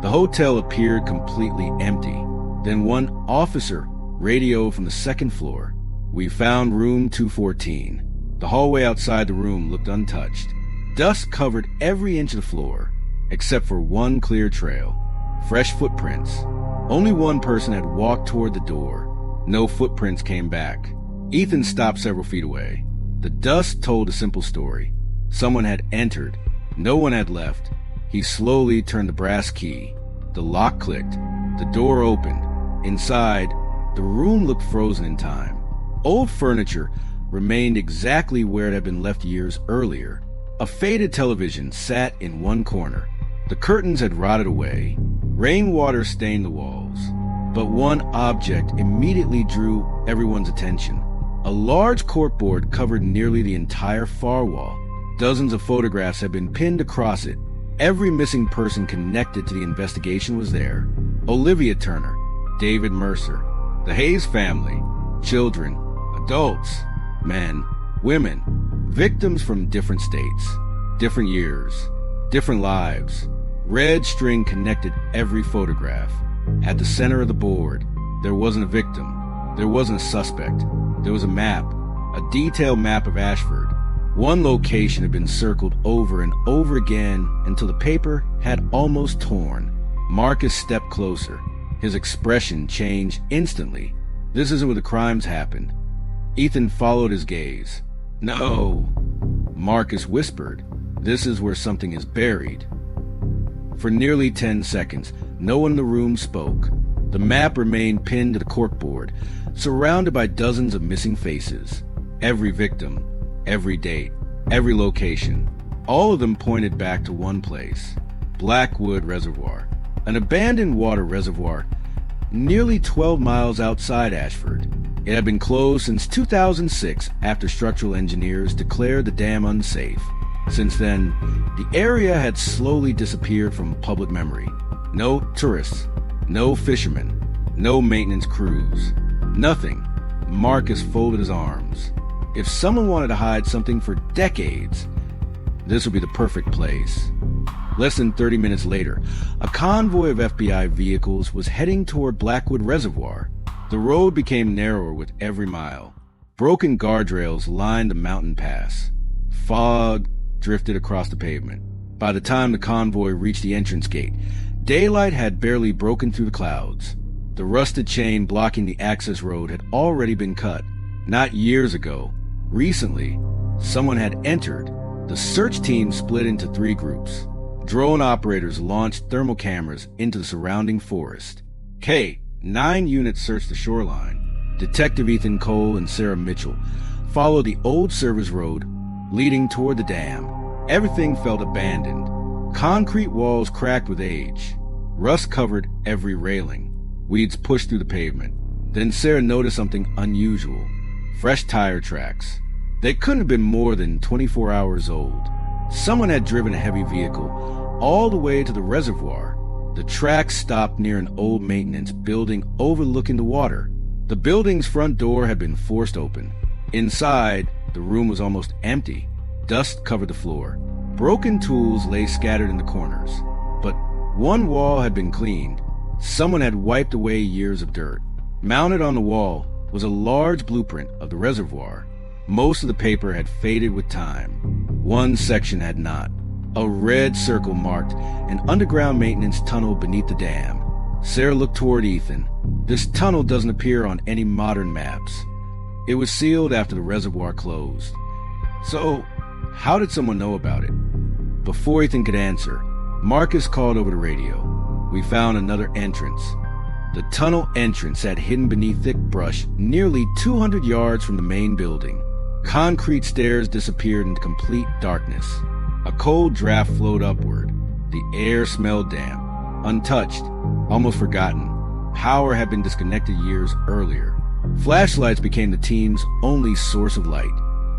The hotel appeared completely empty. Then one officer radioed from the second floor. We found room 214. The hallway outside the room looked untouched. Dust covered every inch of the floor, except for one clear trail. Fresh footprints. Only one person had walked toward the door. No footprints came back. Ethan stopped several feet away. The dust told a simple story. Someone had entered. No one had left. He slowly turned the brass key. The lock clicked. The door opened. Inside, the room looked frozen in time. Old furniture remained exactly where it had been left years earlier. A faded television sat in one corner. The curtains had rotted away. Rainwater stained the walls. But one object immediately drew everyone's attention. A large corkboard covered nearly the entire far wall. Dozens of photographs had been pinned across it. Every missing person connected to the investigation was there. Olivia Turner, David Mercer, the Hayes family, children, adults, men, women, victims from different states, different years, different lives. Red string connected every photograph. At the center of the board, there wasn't a victim. There wasn't a suspect. There was a map, a detailed map of Ashford. One location had been circled over and over again until the paper had almost torn. Marcus stepped closer. His expression changed instantly. This isn't where the crimes happened. Ethan followed his gaze. No, Marcus whispered. This is where something is buried. For nearly 10 seconds, no one in the room spoke. The map remained pinned to the corkboard, surrounded by dozens of missing faces. Every victim, every date, every location. All of them pointed back to one place, Blackwood Reservoir, an abandoned water reservoir nearly 12 miles outside Ashford. It had been closed since 2006 after structural engineers declared the dam unsafe. Since then, the area had slowly disappeared from public memory. No tourists, no fishermen, no maintenance crews, nothing. Marcus folded his arms. If someone wanted to hide something for decades, this would be the perfect place. Less than 30 minutes later, a convoy of FBI vehicles was heading toward Blackwood Reservoir. The road became narrower with every mile. Broken guardrails lined the mountain pass. Fog drifted across the pavement. By the time the convoy reached the entrance gate, daylight had barely broken through the clouds. The rusted chain blocking the access road had already been cut. Not years ago. Recently, someone had entered. The search team split into 3 groups. Drone operators launched thermal cameras into the surrounding forest. 9 units searched the shoreline. Detective Ethan Cole and Sarah Mitchell followed the old service road leading toward the dam. Everything felt abandoned. Concrete walls cracked with age. Rust covered every railing. Weeds pushed through the pavement. Then Sarah noticed something unusual. Fresh tire tracks. They couldn't have been more than 24 hours old. Someone had driven a heavy vehicle all the way to the reservoir. The tracks stopped near an old maintenance building overlooking the water. The building's front door had been forced open. Inside, the room was almost empty. Dust covered the floor. Broken tools lay scattered in the corners. But one wall had been cleaned. Someone had wiped away years of dirt. Mounted on the wall was a large blueprint of the reservoir. Most of the paper had faded with time. One section had not. A red circle marked an underground maintenance tunnel beneath the dam. Sarah looked toward Ethan. This tunnel doesn't appear on any modern maps. It was sealed after the reservoir closed. So, how did someone know about it? Before Ethan could answer, Marcus called over the radio. We found another entrance. The tunnel entrance sat hidden beneath thick brush nearly 200 yards from the main building. Concrete stairs disappeared into complete darkness. A cold draft flowed upward. The air smelled damp, untouched, almost forgotten. Power had been disconnected years earlier. Flashlights became the team's only source of light.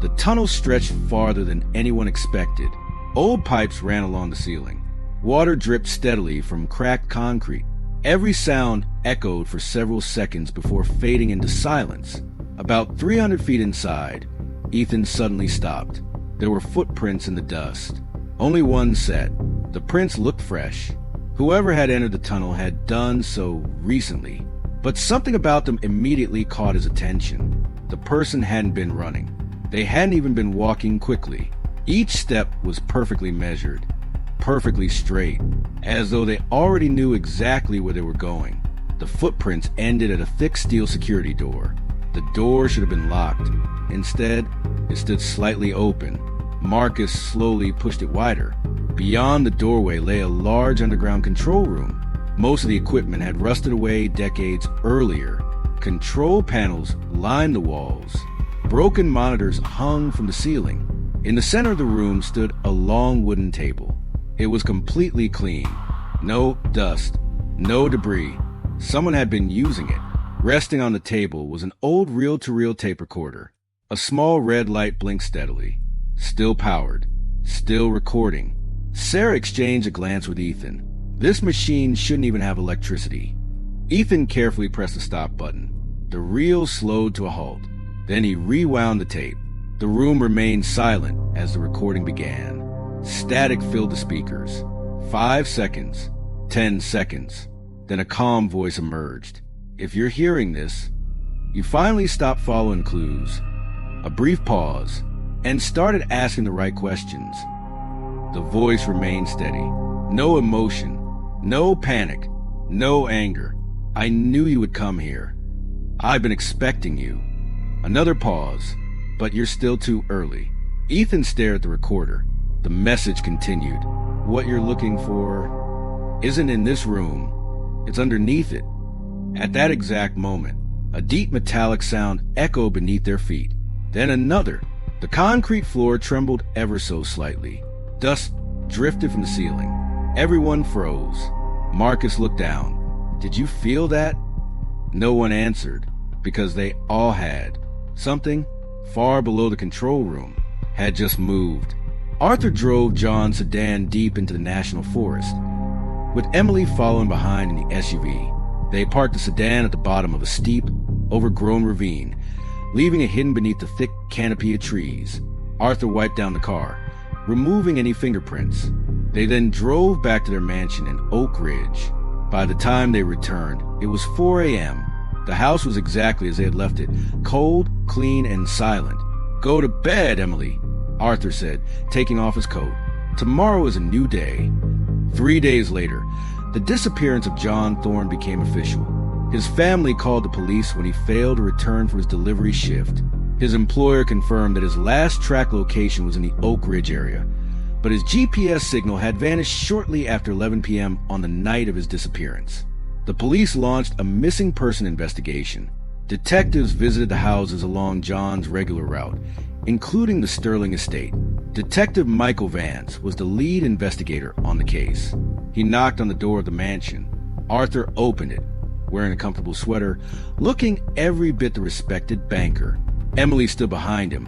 The tunnel stretched farther than anyone expected. Old pipes ran along the ceiling. Water dripped steadily from cracked concrete. Every sound echoed for several seconds before fading into silence. About 300 feet inside, Ethan suddenly stopped. There were footprints in the dust. Only one set. The prints looked fresh. Whoever had entered the tunnel had done so recently. But something about them immediately caught his attention. The person hadn't been running. They hadn't even been walking quickly. Each step was perfectly measured, perfectly straight, as though they already knew exactly where they were going. The footprints ended at a thick steel security door. The door should have been locked. Instead, it stood slightly open. Marcus slowly pushed it wider. Beyond the doorway lay a large underground control room. Most of the equipment had rusted away decades earlier. Control panels lined the walls. Broken monitors hung from the ceiling. In the center of the room stood a long wooden table. It was completely clean. No dust, no debris. Someone had been using it. Resting on the table was an old reel-to-reel tape recorder. A small red light blinked steadily. Still powered. Still recording. Sarah exchanged a glance with Ethan. This machine shouldn't even have electricity. Ethan carefully pressed the stop button. The reel slowed to a halt. Then he rewound the tape. The room remained silent as the recording began. Static filled the speakers. 5 seconds. 10 seconds. Then a calm voice emerged. If you're hearing this, you finally stopped following clues. A brief pause, and started asking the right questions. The voice remained steady. No emotion, no panic, no anger. I knew you would come here. I've been expecting you. Another pause, but you're still too early. Ethan stared at the recorder. The message continued. What you're looking for isn't in this room. It's underneath it. At that exact moment, a deep metallic sound echoed beneath their feet. Then another. The concrete floor trembled ever so slightly. Dust drifted from the ceiling. Everyone froze. Marcus looked down. Did you feel that? No one answered, because they all had. Something, far below the control room, had just moved. Arthur drove John's sedan deep into the national forest, with Emily following behind in the SUV. They parked the sedan at the bottom of a steep, overgrown ravine, leaving it hidden beneath the thick canopy of trees. Arthur wiped down the car, removing any fingerprints. They then drove back to their mansion in Oak Ridge. By the time they returned, it was 4 a.m. The house was exactly as they had left it, cold, clean, and silent. "Go to bed, Emily," Arthur said, taking off his coat. "Tomorrow is a new day." 3 days later, the disappearance of John Thorne became official. His family called the police when he failed to return for his delivery shift. His employer confirmed that his last track location was in the Oak Ridge area, but his GPS signal had vanished shortly after 11 p.m. on the night of his disappearance. The police launched a missing person investigation. Detectives visited the houses along John's regular route, including the Sterling estate. Detective Michael Vance was the lead investigator on the case. He knocked on the door of the mansion. Arthur opened it, wearing a comfortable sweater, looking every bit the respected banker. Emily stood behind him,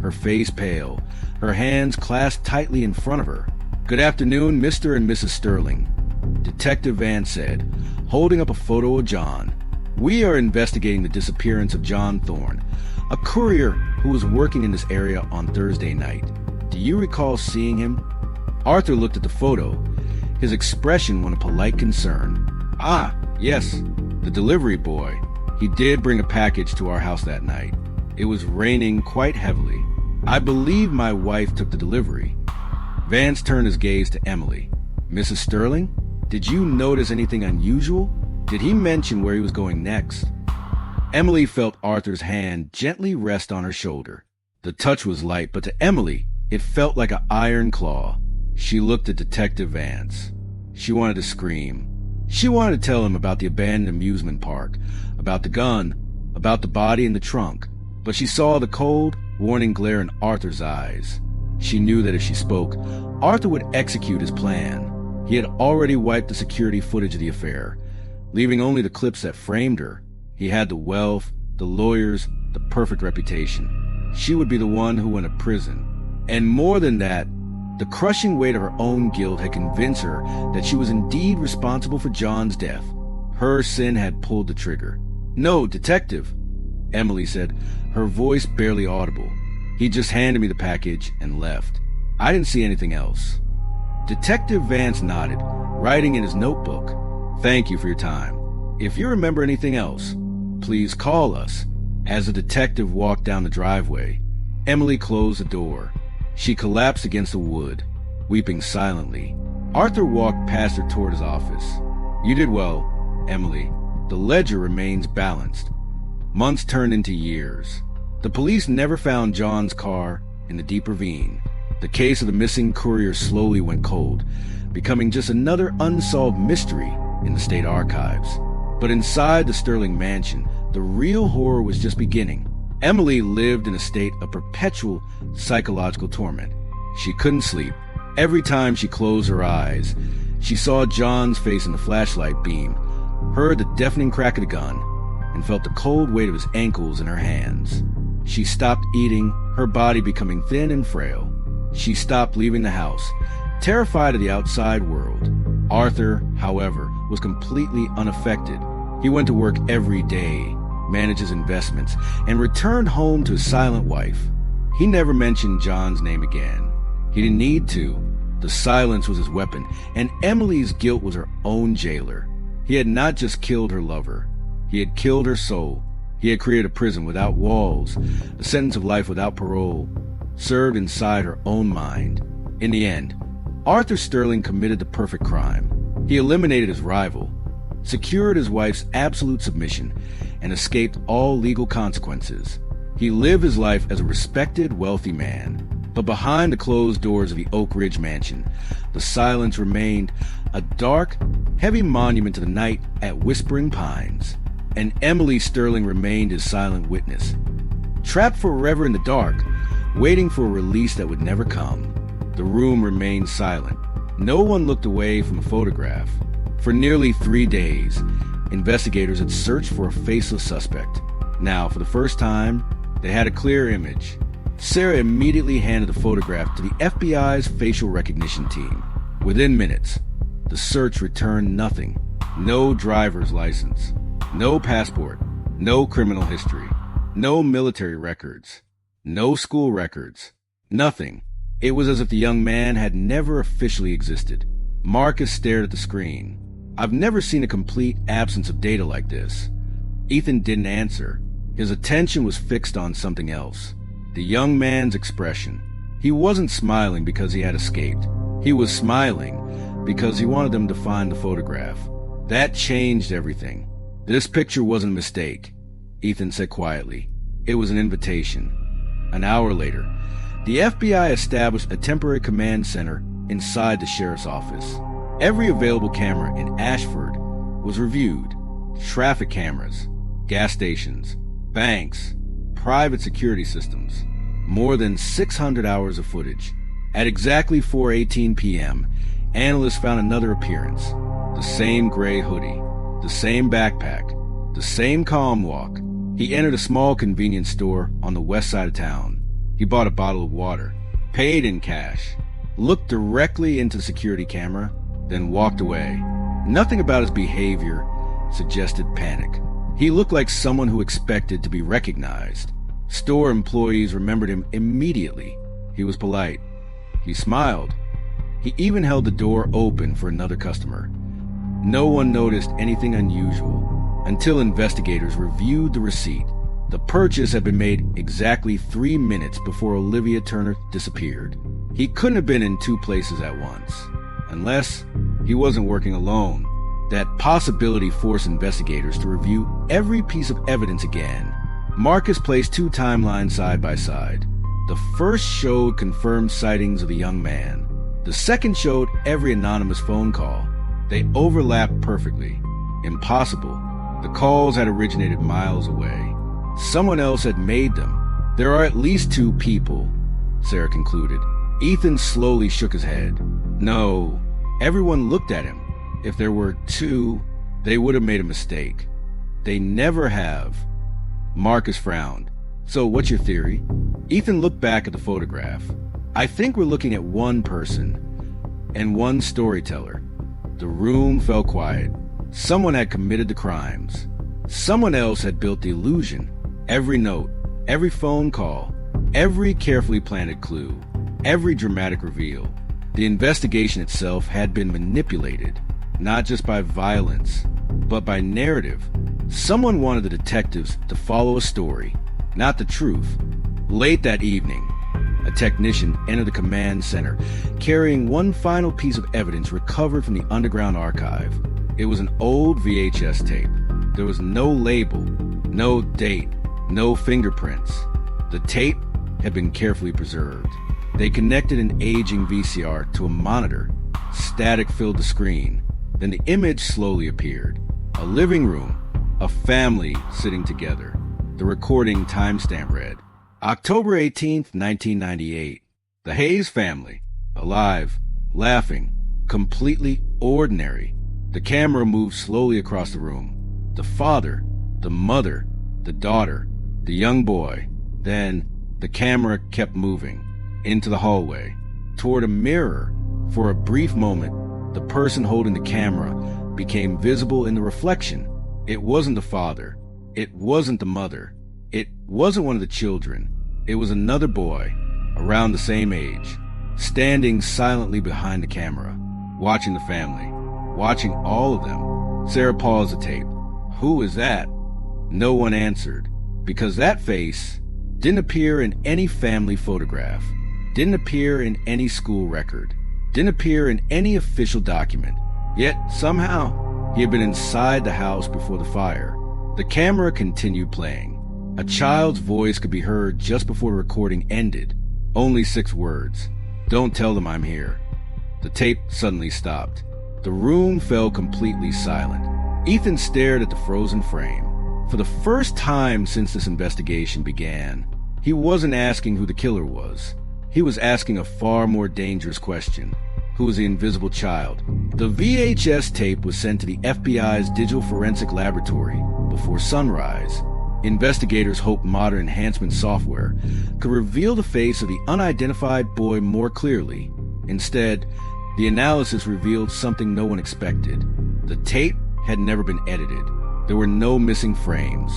her face pale, her hands clasped tightly in front of her. "Good afternoon, Mr. and Mrs. Sterling," Detective Vance said, holding up a photo of John. "We are investigating the disappearance of John Thorne, a courier who was working in this area on Thursday night. Do you recall seeing him?" Arthur looked at the photo, his expression one of polite concern. "Ah, yes, the delivery boy. He did bring a package to our house that night. It was raining quite heavily. I believe my wife took the delivery." Vance turned his gaze to Emily. "Mrs. Sterling, did you notice anything unusual? Did he mention where he was going next?" Emily felt Arthur's hand gently rest on her shoulder. The touch was light, but to Emily, it felt like an iron claw. She looked at Detective Vance. She wanted to scream. She wanted to tell him about the abandoned amusement park, about the gun, about the body in the trunk, but she saw the cold, warning glare in Arthur's eyes. She knew that if she spoke, Arthur would execute his plan. He had already wiped the security footage of the affair, leaving only the clips that framed her. He had the wealth, the lawyers, the perfect reputation. She would be the one who went to prison. And more than that, the crushing weight of her own guilt had convinced her that she was indeed responsible for John's death. Her sin had pulled the trigger. "No, Detective," Emily said, her voice barely audible. "He just handed me the package and left. I didn't see anything else." Detective Vance nodded, writing in his notebook, "Thank you for your time. If you remember anything else, please call us." As the detective walked down the driveway, Emily closed the door. She collapsed against the wood, weeping silently. Arthur walked past her toward his office. "You did well, Emily. The ledger remains balanced." Months turned into years. The police never found John's car in the deep ravine. The case of the missing courier slowly went cold, becoming just another unsolved mystery in the state archives. But inside the Sterling mansion, the real horror was just beginning. Emily lived in a state of perpetual psychological torment. She couldn't sleep. Every time she closed her eyes, she saw John's face in the flashlight beam, heard the deafening crack of the gun, and felt the cold weight of his ankles in her hands. She stopped eating, her body becoming thin and frail. She stopped leaving the house, terrified of the outside world. Arthur, however, was completely unaffected. He went to work every day, managed his investments, and returned home to his silent wife. He never mentioned John's name again. He didn't need to. The silence was his weapon, and Emily's guilt was her own jailer. He had not just killed her lover. He had killed her soul. He had created a prison without walls, a sentence of life without parole, served inside her own mind. In the end, Arthur Sterling committed the perfect crime. He eliminated his rival, secured his wife's absolute submission, and escaped all legal consequences. He lived his life as a respected, wealthy man. But behind the closed doors of the Oak Ridge mansion, the silence remained a dark, heavy monument to the night at Whispering Pines. And Emily Sterling remained his silent witness. Trapped forever in the dark, waiting for a release that would never come. The room remained silent. No one looked away from the photograph. For nearly 3 days, investigators had searched for a faceless suspect. Now, for the first time, they had a clear image. Sarah immediately handed the photograph to the FBI's facial recognition team. Within minutes, the search returned nothing. No driver's license, no passport, no criminal history, no military records, no school records, nothing. It was as if the young man had never officially existed. Marcus stared at the screen. I've never seen a complete absence of data like this. Ethan didn't answer. His attention was fixed on something else. The young man's expression. He wasn't smiling because he had escaped. He was smiling because he wanted them to find the photograph. That changed everything. This picture wasn't a mistake, Ethan said quietly. It was an invitation. An hour later, the FBI established a temporary command center inside the sheriff's office. Every available camera in Ashford was reviewed. Traffic cameras, gas stations, banks, private security systems. More than 600 hours of footage. At exactly 4:18 p.m., analysts found another appearance. The same gray hoodie, the same backpack, the same calm walk. He entered a small convenience store on the west side of town. He bought a bottle of water, paid in cash, looked directly into the security camera, then walked away. Nothing about his behavior suggested panic. He looked like someone who expected to be recognized. Store employees remembered him immediately. He was polite. He smiled. He even held the door open for another customer. No one noticed anything unusual until investigators reviewed the receipt. The purchase had been made exactly 3 minutes before Olivia Turner disappeared. He couldn't have been in two places at once, unless he wasn't working alone. That possibility forced investigators to review every piece of evidence again. Marcus placed two timelines side by side. The first showed confirmed sightings of the young man. The second showed every anonymous phone call. They overlapped perfectly. Impossible. The calls had originated miles away. Someone else had made them. There are at least two people, Sarah concluded. Ethan slowly shook his head. No, everyone looked at him. If there were two, they would have made a mistake. They never have. Marcus frowned. So what's your theory? Ethan looked back at the photograph. I think we're looking at one person and one storyteller. The room fell quiet. Someone had committed the crimes. Someone else had built the illusion. Every note, every phone call, every carefully planted clue, every dramatic reveal. The investigation itself had been manipulated, not just by violence, but by narrative. Someone wanted the detectives to follow a story, not the truth. Late that evening, a technician entered the command center, carrying one final piece of evidence recovered from the underground archive. It was an old VHS tape. There was no label, no date, no fingerprints. The tape had been carefully preserved. They connected an aging VCR to a monitor. Static filled the screen. Then the image slowly appeared. A living room, a family sitting together. The recording timestamp read, October 18th, 1998. The Hayes family, alive, laughing, completely ordinary. The camera moved slowly across the room. The father, the mother, the daughter, the young boy. Then the camera kept moving into the hallway, toward a mirror. For a brief moment, the person holding the camera became visible in the reflection. It wasn't the father. It wasn't the mother. It wasn't one of the children. It was another boy, around the same age, standing silently behind the camera, watching the family, watching all of them. Sarah paused the tape. Who is that? No one answered, because that face didn't appear in any family photograph, didn't appear in any school record, didn't appear in any official document. Yet, somehow, he had been inside the house before the fire. The camera continued playing. A child's voice could be heard just before the recording ended. Only 6 words. Don't tell them I'm here. The tape suddenly stopped. The room fell completely silent. Ethan stared at the frozen frame. For the first time since this investigation began, he wasn't asking who the killer was. He was asking a far more dangerous question. who was the invisible child. The VHS tape was sent to the FBI's Digital Forensic Laboratory before sunrise. Investigators hoped modern enhancement software could reveal the face of the unidentified boy more clearly. Instead, the analysis revealed something no one expected. The tape had never been edited. There were no missing frames,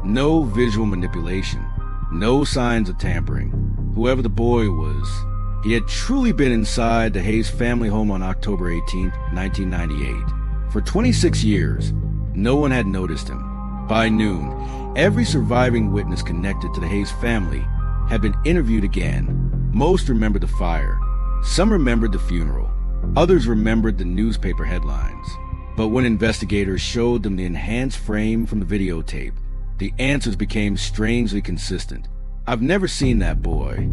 no visual manipulation, no signs of tampering. Whoever the boy was, he had truly been inside the Hayes family home on October 18, 1998. For 26 years, no one had noticed him. By noon, every surviving witness connected to the Hayes family had been interviewed again. Most remembered the fire. Some remembered the funeral. Others remembered the newspaper headlines. But when investigators showed them the enhanced frame from the videotape, the answers became strangely consistent. I've never seen that boy.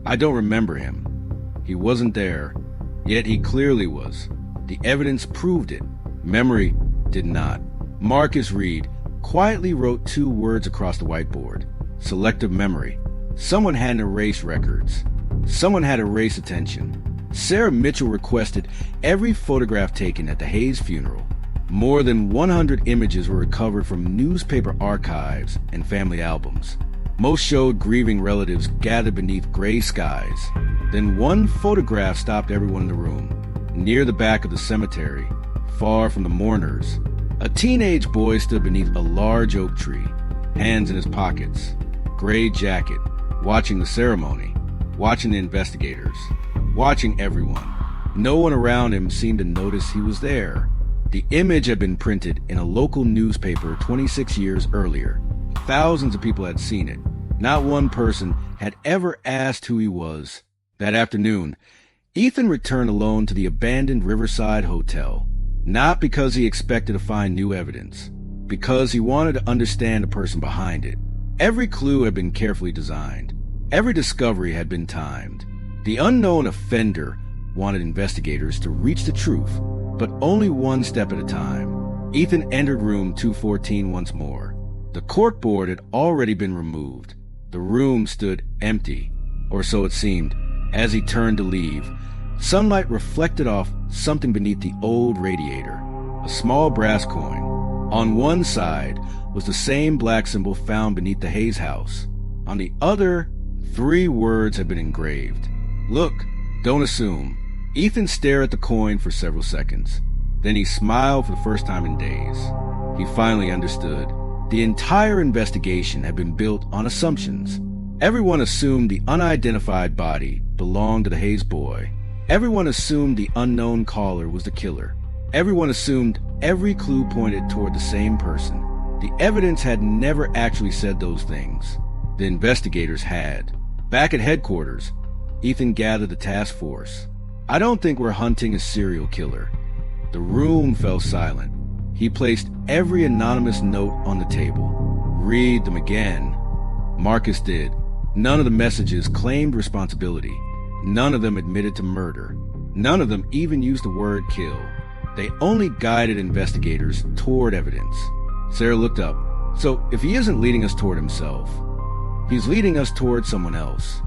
I don't remember him. He wasn't there, yet he clearly was. The evidence proved it. Memory did not. Marcus Reed quietly wrote 2 words across the whiteboard. Selective memory. Someone hadn't erased records. Someone had erased attention. Sarah Mitchell requested every photograph taken at the Hayes funeral. More than 100 images were recovered from newspaper archives and family albums. Most showed grieving relatives gathered beneath gray skies. Then one photograph stopped everyone in the room. Near the back of the cemetery, far from the mourners, a teenage boy stood beneath a large oak tree, hands in his pockets, gray jacket, watching the ceremony, watching the investigators, watching everyone. No one around him seemed to notice he was there. The image had been printed in a local newspaper 26 years earlier. Thousands of people had seen it. Not one person had ever asked who he was. That afternoon, Ethan returned alone to the abandoned Riverside Hotel. Not because he expected to find new evidence, because he wanted to understand the person behind it. Every clue had been carefully designed. Every discovery had been timed. The unknown offender wanted investigators to reach the truth, but only one step at a time. Ethan entered room 214 once more. The corkboard had already been removed. The room stood empty, or so it seemed. As he turned to leave, sunlight reflected off something beneath the old radiator, a small brass coin. On one side was the same black symbol found beneath the Hayes house. On the other, 3 words had been engraved. Look, don't assume. Ethan stared at the coin for several seconds. Then he smiled for the first time in days. He finally understood. The entire investigation had been built on assumptions. Everyone assumed the unidentified body belonged to the Hayes boy. Everyone assumed the unknown caller was the killer. Everyone assumed every clue pointed toward the same person. The evidence had never actually said those things. The investigators had. Back at headquarters, Ethan gathered the task force. I don't think we're hunting a serial killer. The room fell silent. He placed every anonymous note on the table. Read them again. Marcus did. None of the messages claimed responsibility. None of them admitted to murder. None of them even used the word kill. They only guided investigators toward evidence. Sarah looked up. So if he isn't leading us toward himself, he's leading us toward someone else.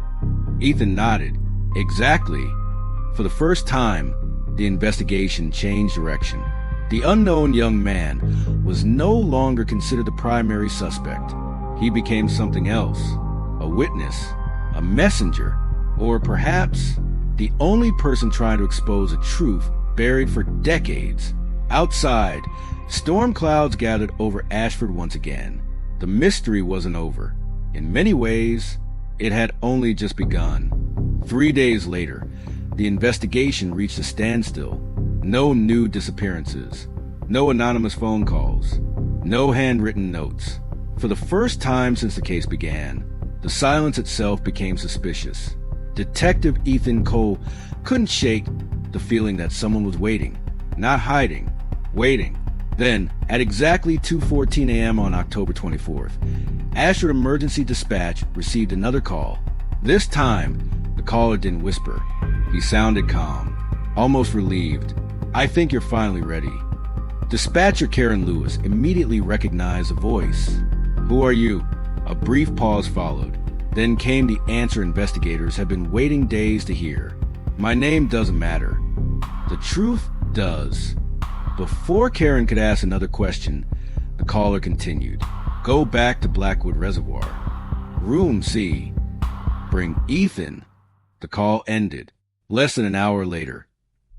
Ethan nodded. Exactly. For the first time, the investigation changed direction. The unknown young man was no longer considered the primary suspect. He became something else. A witness, a messenger, or perhaps the only person trying to expose a truth buried for decades. Outside, storm clouds gathered over Ashford once again. The mystery wasn't over. In many ways, it had only just begun. 3 days later, the investigation reached a standstill. No new disappearances, no anonymous phone calls, no handwritten notes. For the first time since the case began, the silence itself became suspicious. Detective Ethan Cole couldn't shake the feeling that someone was waiting, not hiding, waiting. Then, at exactly 2:14 a.m. on October 24th, Ashford Emergency Dispatch received another call. This time, the caller didn't whisper. He sounded calm, almost relieved. I think you're finally ready. Dispatcher Karen Lewis immediately recognized the voice. Who are you? A brief pause followed. Then came the answer investigators had been waiting days to hear. My name doesn't matter. The truth does. Before Karen could ask another question, the caller continued. Go back to Blackwood Reservoir. Room C. Bring Ethan. The call ended. Less than an hour later,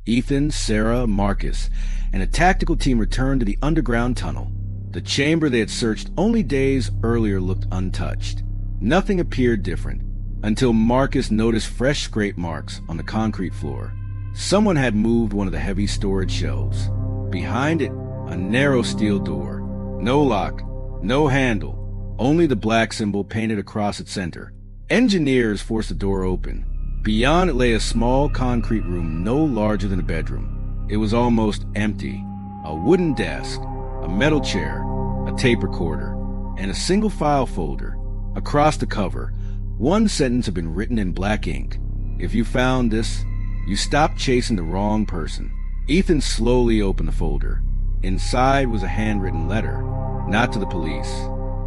Ethan, Sarah, Marcus, and a tactical team returned to the underground tunnel. The chamber they had searched only days earlier looked untouched. Nothing appeared different until Marcus noticed fresh scrape marks on the concrete floor. Someone had moved one of the heavy storage shelves. Behind it, a narrow steel door. No lock, no handle, only the black symbol painted across its center. Engineers forced the door open. Beyond it lay a small concrete room no larger than a bedroom. It was almost empty. A wooden desk, a metal chair, a tape recorder, and a single file folder. Across the cover, one sentence had been written in black ink. If you found this, you stopped chasing the wrong person. Ethan slowly opened the folder. Inside was a handwritten letter. Not to the police,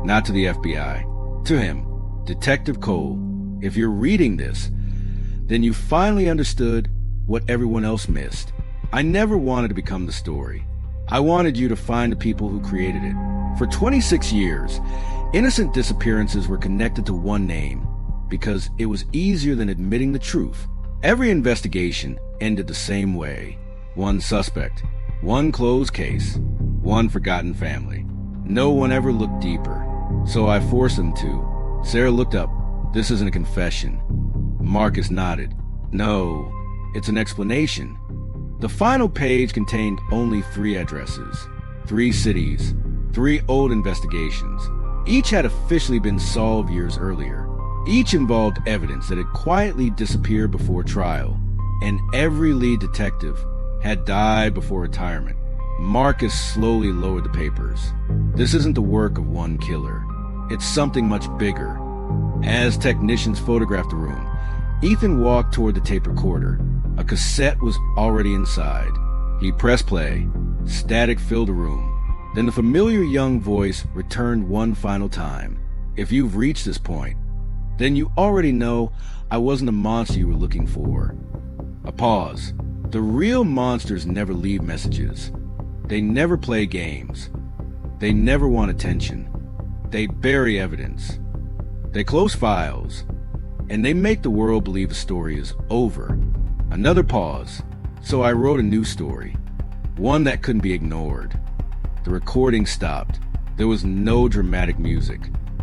not to the FBI. To him, Detective Cole. If you're reading this, then you finally understood what everyone else missed. I never wanted to become the story. I wanted you to find the people who created it. For 26 years, innocent disappearances were connected to one name because it was easier than admitting the truth. Every investigation ended the same way. One suspect, one closed case, one forgotten family. No one ever looked deeper, so I forced them to. Sarah looked up. This isn't a confession. Marcus nodded. No, it's an explanation. The final page contained only 3 addresses, 3 cities, 3 old investigations. Each had officially been solved years earlier. Each involved evidence that had quietly disappeared before trial, and every lead detective had died before retirement. Marcus slowly lowered the papers. This isn't the work of one killer. It's something much bigger. As technicians photographed the room, Ethan walked toward the tape recorder. A cassette was already inside. He pressed play. Static filled the room. Then the familiar young voice returned one final time. If you've reached this point, then you already know I wasn't the monster you were looking for. A pause. The real monsters never leave messages. They never play games. They never want attention. They bury evidence. They close files. And they make the world believe the story is over. Another pause. So I wrote a new story. One that couldn't be ignored. The recording stopped. There was no dramatic music.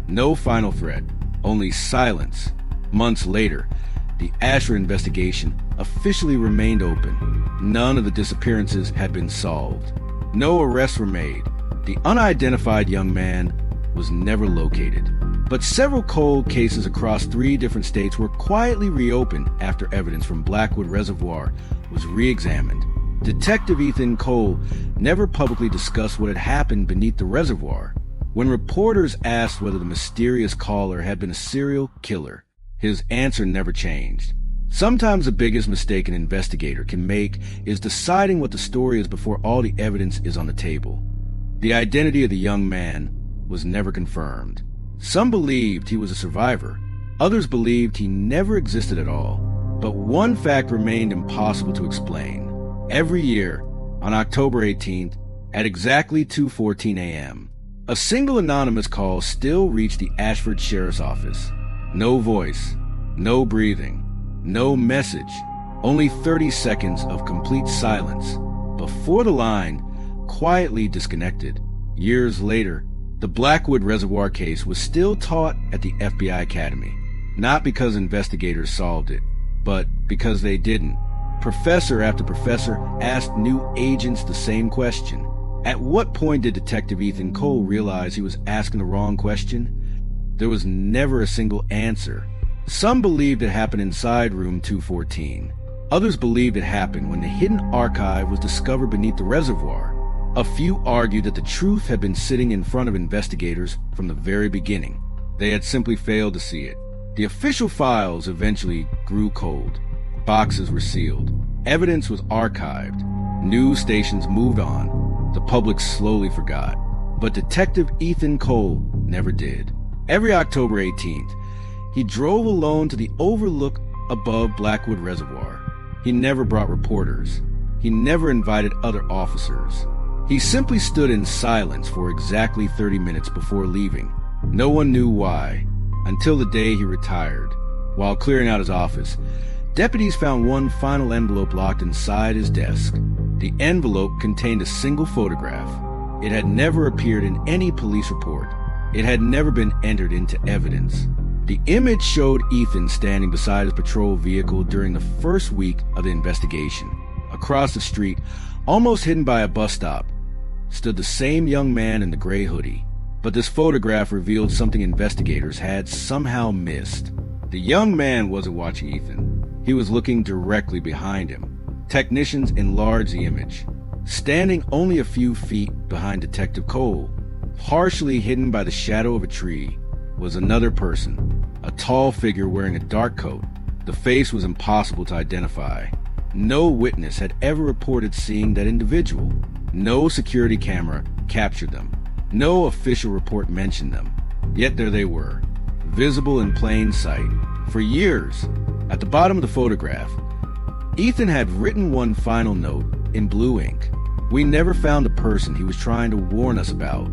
No final threat. Only silence. Months later, the Ashford investigation officially remained open. None of the disappearances had been solved. No arrests were made. The unidentified young man was never located. But several cold cases across 3 different states were quietly reopened after evidence from Blackwood Reservoir was re-examined. Detective Ethan Cole never publicly discussed what had happened beneath the reservoir. When reporters asked whether the mysterious caller had been a serial killer, his answer never changed. Sometimes the biggest mistake an investigator can make is deciding what the story is before all the evidence is on the table. The identity of the young man was never confirmed. Some believed he was a survivor. Others believed he never existed at all. But one fact remained impossible to explain. Every year, on October 18th, at exactly 2:14 a.m., a single anonymous call still reached the Ashford Sheriff's Office. No voice, no breathing, no message, only 30 seconds of complete silence before the line quietly disconnected. Years later, the Blackwood Reservoir case was still taught at the FBI Academy, not because investigators solved it, but because they didn't. Professor after professor asked new agents the same question. At what point did Detective Ethan Cole realize he was asking the wrong question? There was never a single answer. Some believed it happened inside room 214. Others believed it happened when the hidden archive was discovered beneath the reservoir. A few argued that the truth had been sitting in front of investigators from the very beginning. They had simply failed to see it. The official files eventually grew cold. Boxes were sealed. Evidence was archived. News stations moved on. The public slowly forgot. But Detective Ethan Cole never did. Every October 18th, he drove alone to the overlook above Blackwood Reservoir. He never brought reporters. He never invited other officers. He simply stood in silence for exactly 30 minutes before leaving. No one knew why, until the day he retired. While clearing out his office, deputies found one final envelope locked inside his desk. The envelope contained a single photograph. It had never appeared in any police report. It had never been entered into evidence. The image showed Ethan standing beside his patrol vehicle during the first week of the investigation. Across the street, almost hidden by a bus stop, stood the same young man in the gray hoodie. But this photograph revealed something investigators had somehow missed. The young man wasn't watching Ethan. He was looking directly behind him. Technicians enlarged the image. Standing only a few feet behind Detective Cole, partially hidden by the shadow of a tree, was another person, a tall figure wearing a dark coat. The face was impossible to identify. No witness had ever reported seeing that individual. No security camera captured them. No official report mentioned them. Yet there they were, visible in plain sight. For years, at the bottom of the photograph, Ethan had written one final note in blue ink. We never found the person he was trying to warn us about.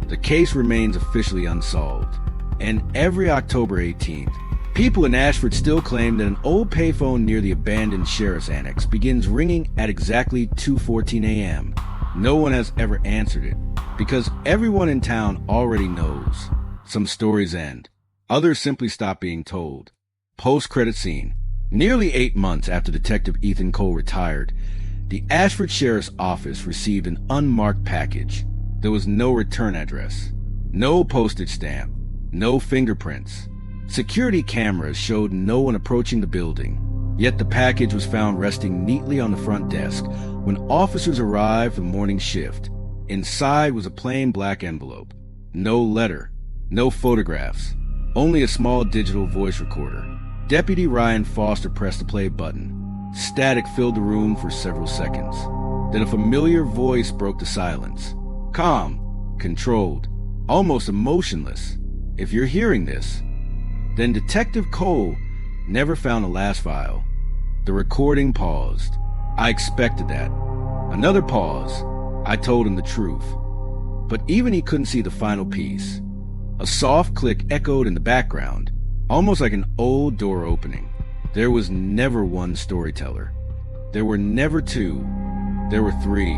The case remains officially unsolved. And every October 18th, people in Ashford still claim that an old payphone near the abandoned sheriff's annex begins ringing at exactly 2:14 a.m. No one has ever answered it, because everyone in town already knows. Some stories end. Others simply stop being told. Post-credit scene. Nearly 8 months after Detective Ethan Cole retired, the Ashford Sheriff's Office received an unmarked package. There was no return address, no postage stamp, no fingerprints. Security cameras showed no one approaching the building. Yet the package was found resting neatly on the front desk when officers arrived for the morning shift. Inside was a plain black envelope. No letter, no photographs, only a small digital voice recorder. Deputy Ryan Foster pressed the play button. Static filled the room for several seconds. Then a familiar voice broke the silence. Calm, controlled, almost emotionless. If you're hearing this, then Detective Cole never found the last file. The recording paused. I expected that. Another pause. I told him the truth. But even he couldn't see the final piece. A soft click echoed in the background, almost like an old door opening. There was never one storyteller. There were never two. There were three.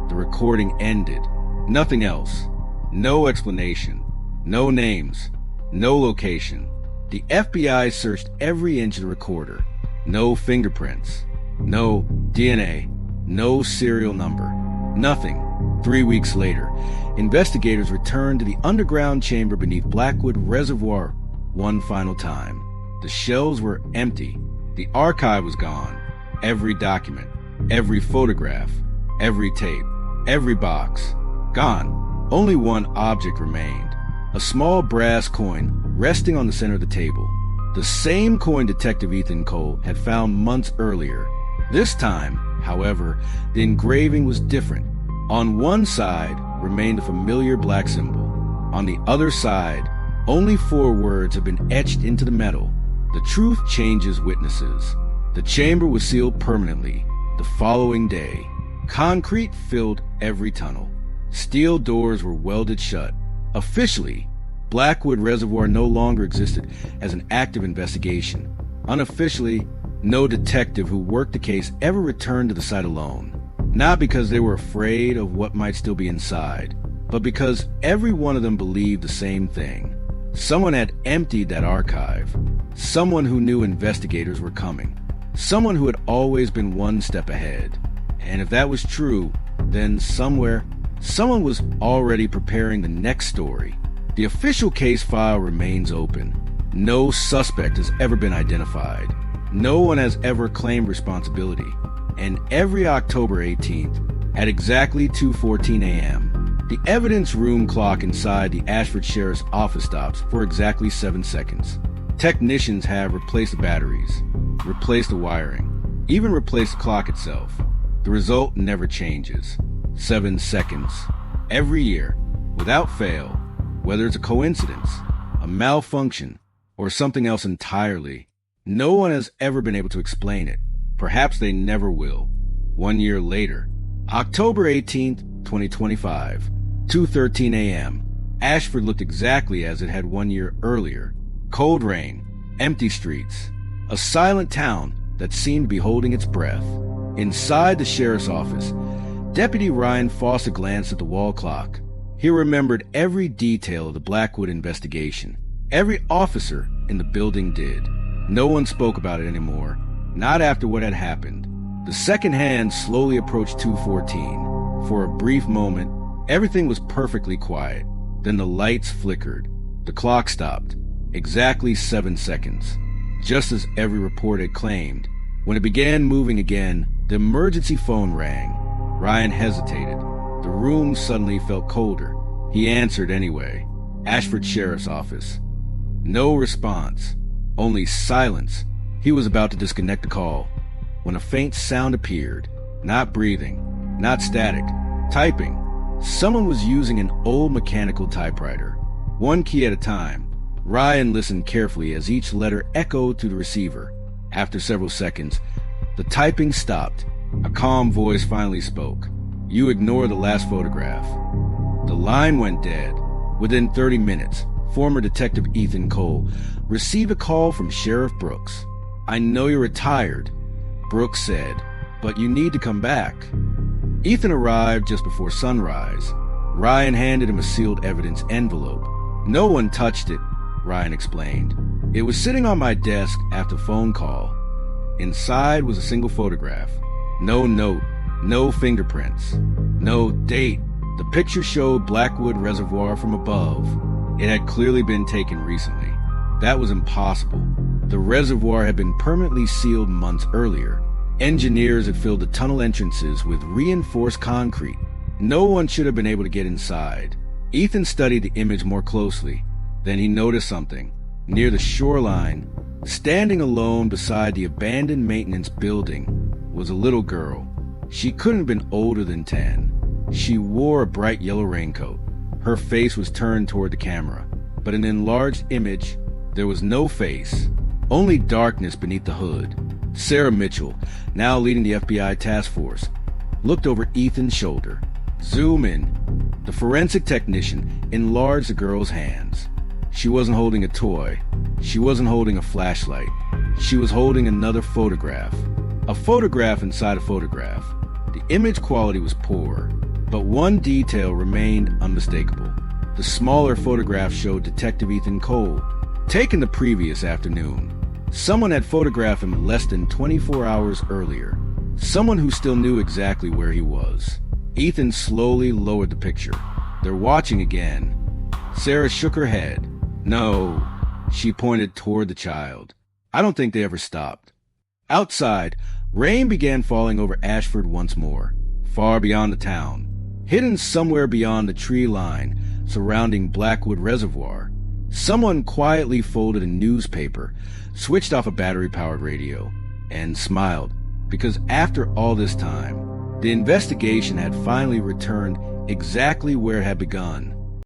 The recording ended. Nothing else. No explanation. No names. No location. The FBI searched every inch of the recorder. No fingerprints. No DNA. No serial number. Nothing. 3 weeks later, investigators returned to the underground chamber beneath Blackwood Reservoir one final time. The shelves were empty. The archive was gone. Every document, every photograph, every tape, every box, gone. Only one object remained. A small brass coin resting on the center of the table. The same coin Detective Ethan Cole had found months earlier. This time, however, the engraving was different. On one side remained a familiar black symbol. On the other side, only 4 words had been etched into the metal. The truth changes witnesses. The chamber was sealed permanently. The following day, concrete filled every tunnel. Steel doors were welded shut. Officially, Blackwood Reservoir no longer existed as an active investigation. Unofficially, no detective who worked the case ever returned to the site alone. Not because they were afraid of what might still be inside, but because every one of them believed the same thing. Someone had emptied that archive. Someone who knew investigators were coming. Someone who had always been one step ahead. And if that was true, then somewhere, someone was already preparing the next story. The official case file remains open. No suspect has ever been identified. No one has ever claimed responsibility. And every October 18th, at exactly 2:14 a.m., the evidence room clock inside the Ashford Sheriff's Office stops for exactly 7 seconds. Technicians have replaced the batteries, replaced the wiring, even replaced the clock itself. The result never changes. 7 seconds. Every year, without fail, whether it's a coincidence, a malfunction, or something else entirely, no one has ever been able to explain it. Perhaps they never will. 1 year later, October 18th, 2025, 2:13 a.m., Ashford looked exactly as it had 1 year earlier. Cold rain, empty streets, a silent town that seemed to be holding its breath. Inside the sheriff's office, Deputy Ryan Foster glanced at the wall clock. He remembered every detail of the Blackwood investigation. Every officer in the building did. No one spoke about it anymore, not after what had happened. The second hand slowly approached 2:14. For a brief moment, everything was perfectly quiet. Then the lights flickered. The clock stopped. Exactly 7 seconds. Just as every report had claimed. When it began moving again, the emergency phone rang. Ryan hesitated. The room suddenly felt colder. He answered anyway. Ashford Sheriff's Office. No response. Only silence. He was about to disconnect the call when a faint sound appeared. Not breathing. Not static. Typing. Someone was using an old mechanical typewriter. One key at a time. Ryan listened carefully as each letter echoed through the receiver. After several seconds, the typing stopped. A calm voice finally spoke. "You ignore the last photograph." The line went dead. Within 30 minutes, former Detective Ethan Cole received a call from Sheriff Brooks. "I know you're retired," Brooks said, "but you need to come back." Ethan arrived just before sunrise. Ryan handed him a sealed evidence envelope. "No one touched it," Ryan explained. "It was sitting on my desk after the phone call." Inside was a single photograph. No note, no fingerprints, no date. The picture showed Blackwood Reservoir from above. It had clearly been taken recently. That was impossible. The reservoir had been permanently sealed months earlier. Engineers had filled the tunnel entrances with reinforced concrete. No one should have been able to get inside. Ethan studied the image more closely. Then he noticed something. Near the shoreline, standing alone beside the abandoned maintenance building, was a little girl. She couldn't have been older than 10. She wore a bright yellow raincoat. Her face was turned toward the camera, but in the enlarged image, there was no face, only darkness beneath the hood. Sarah Mitchell, now leading the FBI task force, looked over Ethan's shoulder. Zoom in. The forensic technician enlarged the girl's hands. She wasn't holding a toy. She wasn't holding a flashlight. She was holding another photograph. A photograph inside a photograph. The image quality was poor, but one detail remained unmistakable. The smaller photograph showed Detective Ethan Cole, taken the previous afternoon. Someone had photographed him less than 24 hours earlier. Someone who still knew exactly where he was. Ethan slowly lowered the picture. "They're watching again." Sarah shook her head. "No." She pointed toward the child. "I don't think they ever stopped." Outside, rain began falling over Ashford once more, far beyond the town. Hidden somewhere beyond the tree line surrounding Blackwood Reservoir, someone quietly folded a newspaper, switched off a battery-powered radio, and smiled, because after all this time, the investigation had finally returned exactly where it had begun.